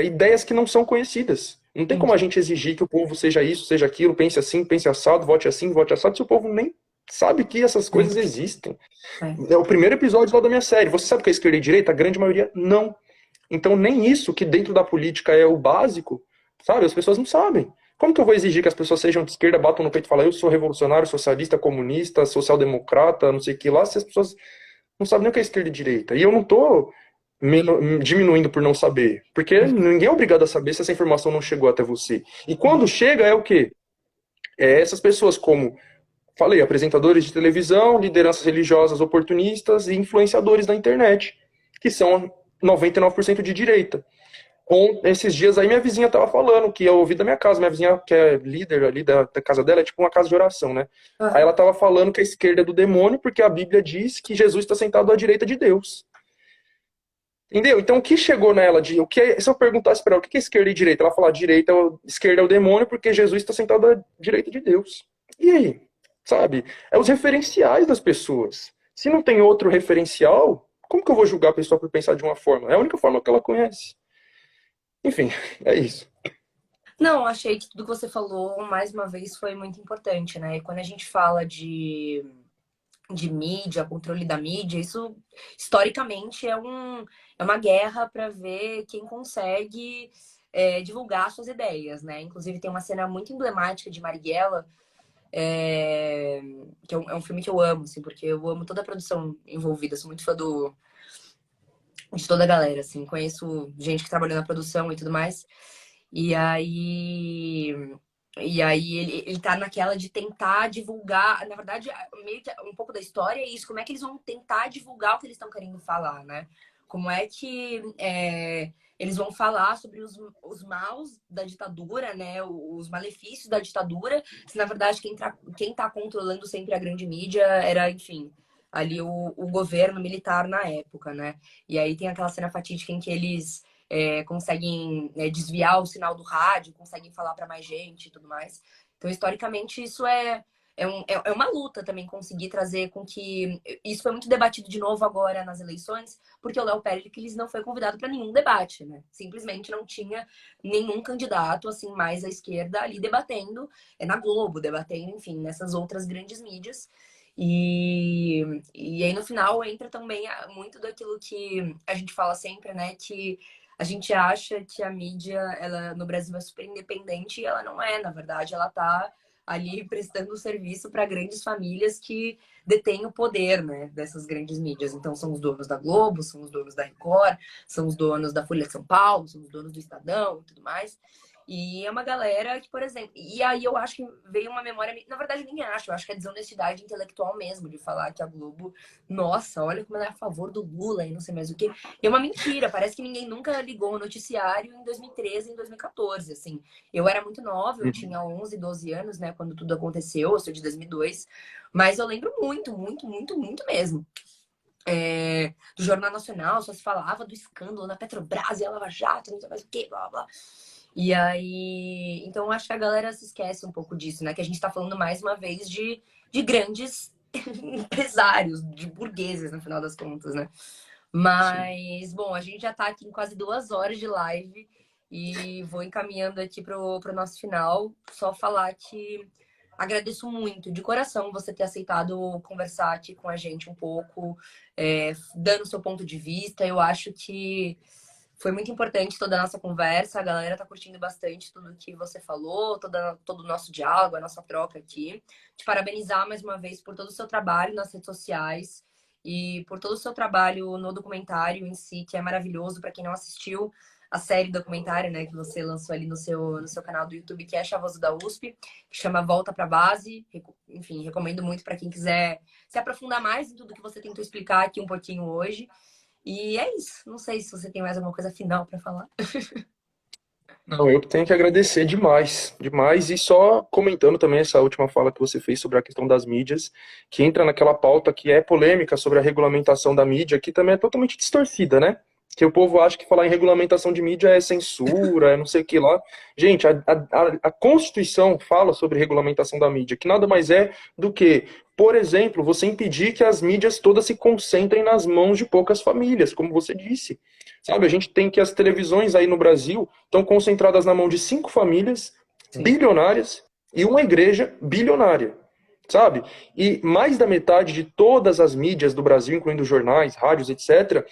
ideias que não são conhecidas. Não tem como a Entendi. gente exigir que o povo seja isso, seja aquilo, pense assim, vote assado, se o povo nem sabe que essas coisas existem. É. É o primeiro episódio lá da minha série. Você sabe que é esquerda e direita? A grande maioria não. Então, nem isso, que dentro da política é o básico, sabe? As pessoas não sabem. Como que eu vou exigir que as pessoas sejam de esquerda, batam no peito e falem eu sou revolucionário, socialista, comunista, social-democrata, não sei o que lá, se as pessoas não sabem nem o que é esquerda e direita? E eu não tô diminuindo por não saber, porque ninguém é obrigado a saber se essa informação não chegou até você. E quando chega, é o quê? É essas pessoas como, falei, apresentadores de televisão, lideranças religiosas oportunistas e influenciadores da internet, que são 99% de direita. Esses dias aí minha vizinha tava falando que eu ouvi da minha casa, minha vizinha que é líder ali da casa dela, é tipo uma casa de oração, né? Aí Aham. ela tava falando que a esquerda é do demônio porque a Bíblia diz que Jesus está sentado à direita de Deus. Entendeu? Então o que chegou nela de o que se eu perguntasse para ela o que é esquerda e direita, ela falar direita, esquerda é o demônio porque Jesus está sentado à direita de Deus. E aí, sabe? É os referenciais das pessoas. Se não tem outro referencial, como que eu vou julgar a pessoa por pensar de uma forma? É a única forma que ela conhece. Enfim, é isso. Não, achei que tudo que você falou, mais uma vez, foi muito importante, né? E quando a gente fala de mídia, controle da mídia, isso historicamente é uma guerra para ver quem consegue divulgar suas ideias, né? Inclusive tem uma cena muito emblemática de Marighella, é, que é um filme que eu amo, assim, porque eu amo toda a produção envolvida, sou muito fã de toda a galera, assim, conheço gente que trabalhou na produção e tudo mais. E aí, ele tá naquela de tentar divulgar, na verdade, meio que um pouco da história é isso, como é que eles vão tentar divulgar o que eles estão querendo falar, né? Como é que eles vão falar sobre os maus da ditadura, né? Os malefícios da ditadura, se na verdade quem tá controlando sempre a grande mídia era, enfim, ali o governo militar na época, né? E aí tem aquela cena fatídica em que eles conseguem desviar o sinal do rádio, conseguem falar para mais gente e tudo mais. Então, historicamente, isso é uma luta também conseguir trazer com que. Isso foi muito debatido de novo agora nas eleições, porque o Léo Péricles não foi convidado para nenhum debate, né? Simplesmente não tinha nenhum candidato assim mais à esquerda ali debatendo, na Globo, debatendo, enfim, nessas outras grandes mídias. E aí no final entra também muito daquilo que a gente fala sempre, né? Que a gente acha que a mídia, ela no Brasil é super independente e ela não é, na verdade, ela tá ali prestando serviço para grandes famílias que detêm o poder, né, dessas grandes mídias. Então são os donos da Globo, são os donos da Record, são os donos da Folha de São Paulo, são os donos do Estadão e tudo mais. E é uma galera que, por exemplo, e aí eu acho que veio uma memória, na verdade nem acho, eu acho que é desonestidade intelectual mesmo, de falar que a Globo, nossa, olha como ela é a favor do Lula e não sei mais o quê. E é uma mentira, parece que ninguém nunca ligou o noticiário em 2013, em 2014, assim. Eu era muito nova, eu Uhum. tinha 11, 12 anos, né, quando tudo aconteceu, eu sou de 2002, mas eu lembro muito, muito, muito, muito mesmo. Do Jornal Nacional, só se falava do escândalo na Petrobras e a Lava Jato, não sei mais o quê, blá, blá. E aí, então eu acho que a galera se esquece um pouco disso, né? Que a gente tá falando mais uma vez de grandes empresários, de burgueses, no final das contas, né? Sim. Mas, bom, a gente já tá aqui em quase 2 horas de live e vou encaminhando aqui pro nosso final. Só falar que agradeço muito, de coração, você ter aceitado conversar aqui com a gente um pouco, dando o seu ponto de vista. Eu acho que foi muito importante toda a nossa conversa. A galera tá curtindo bastante tudo que você falou, todo o nosso diálogo, a nossa troca aqui. Te parabenizar mais uma vez por todo o seu trabalho nas redes sociais e por todo o seu trabalho no documentário em si, que é maravilhoso. Para quem não assistiu a série documentário, né, que você lançou ali no seu canal do YouTube, que é Chavoso da USP, que chama Volta para Base. Enfim, recomendo muito para quem quiser se aprofundar mais em tudo que você tentou explicar aqui um pouquinho hoje. E é isso. Não sei se você tem mais alguma coisa final para falar. Não, eu tenho que agradecer demais, demais, e só comentando também essa última fala que você fez sobre a questão das mídias, que entra naquela pauta que é polêmica sobre a regulamentação da mídia, que também é totalmente distorcida, né? Que o povo acha que falar em regulamentação de mídia é censura, é não sei o que lá. Gente, a Constituição fala sobre regulamentação da mídia, que nada mais é do que, por exemplo, você impedir que as mídias todas se concentrem nas mãos de poucas famílias, como você disse. Sabe, a gente tem que as televisões aí no Brasil estão concentradas na mão de 5 famílias Sim. bilionárias e uma igreja bilionária, sabe? E mais da metade de todas as mídias do Brasil, incluindo jornais, rádios, etc.,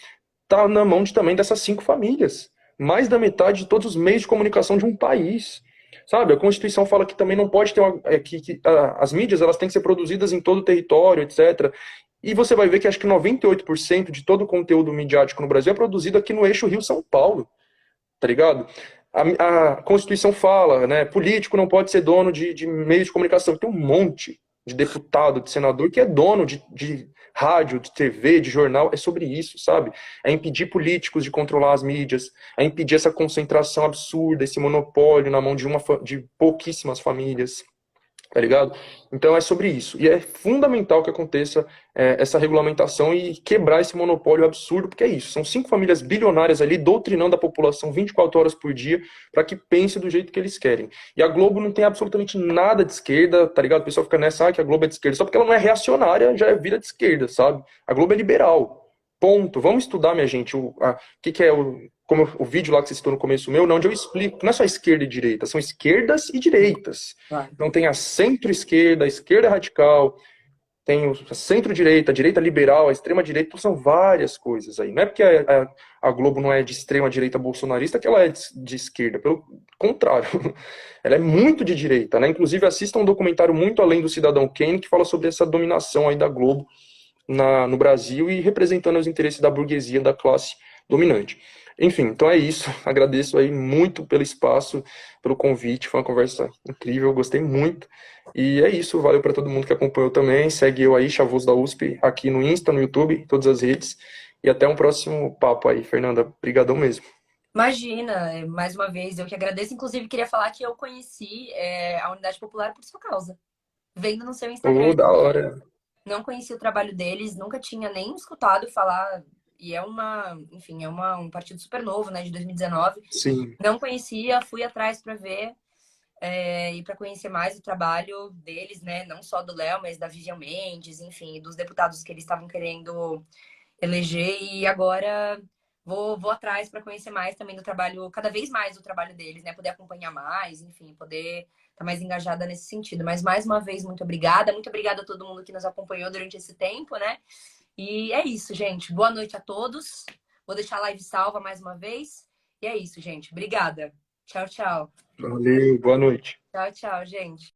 tá na mão também dessas 5 famílias. Mais da metade de todos os meios de comunicação de um país. Sabe, a Constituição fala que também não pode ter as mídias elas têm que ser produzidas em todo o território, etc. E você vai ver que acho que 98% de todo o conteúdo midiático no Brasil é produzido aqui no eixo Rio-São Paulo, tá ligado? A Constituição fala, né, político não pode ser dono de meios de comunicação. Tem um monte de deputado, de senador que é dono de rádio, de TV, de jornal. É sobre isso, sabe? É impedir políticos de controlar as mídias, é impedir essa concentração absurda, esse monopólio na mão de pouquíssimas famílias, tá ligado? Então é sobre isso. E é fundamental que aconteça essa regulamentação e quebrar esse monopólio absurdo, porque é isso. São 5 famílias bilionárias ali doutrinando a população 24 horas por dia para que pense do jeito que eles querem. E a Globo não tem absolutamente nada de esquerda, tá ligado? O pessoal fica nessa, que a Globo é de esquerda. Só porque ela não é reacionária, já é vira de esquerda, sabe? A Globo é liberal. Ponto. Vamos estudar, minha gente, o que é como o vídeo lá que você citou no começo meu, onde eu explico que não é só esquerda e direita, são esquerdas e direitas. Claro. Então tem a centro-esquerda, a esquerda radical, tem a centro-direita, a direita liberal, a extrema-direita, então são várias coisas aí. Não é porque a Globo não é de extrema-direita bolsonarista que ela é de esquerda, pelo contrário, ela é muito de direita, né? Inclusive assista um documentário muito além do Cidadão Kane, que fala sobre essa dominação aí da Globo no Brasil e representando os interesses da burguesia, da classe dominante. Enfim, então é isso. Agradeço aí muito pelo espaço, pelo convite. Foi uma conversa incrível, gostei muito. E é isso. Valeu para todo mundo que acompanhou também. Segue eu aí, Chavoso da USP, aqui no Insta, no YouTube, todas as redes. E até um próximo papo aí, Fernanda. Obrigadão mesmo. Imagina, mais uma vez, eu que agradeço. Inclusive, queria falar que eu conheci a Unidade Popular por sua causa, vendo no seu Instagram. Ô, da hora. Não conhecia o trabalho deles, nunca tinha nem escutado falar. E enfim, um partido super novo, né, de 2019. Sim. Não conhecia, fui atrás para ver e para conhecer mais o trabalho deles, né, não só do Léo, mas da Vivian Mendes, enfim, dos deputados que eles estavam querendo eleger. E agora vou atrás para conhecer mais também do trabalho, cada vez mais do trabalho deles, né, poder acompanhar mais, enfim, poder estar mais engajada nesse sentido. Mas mais uma vez, muito obrigada a todo mundo que nos acompanhou durante esse tempo, né? E é isso, gente. Boa noite a todos. Vou deixar a live salva mais uma vez. E é isso, gente. Obrigada. Tchau, tchau. Valeu, boa noite. Tchau, tchau, gente.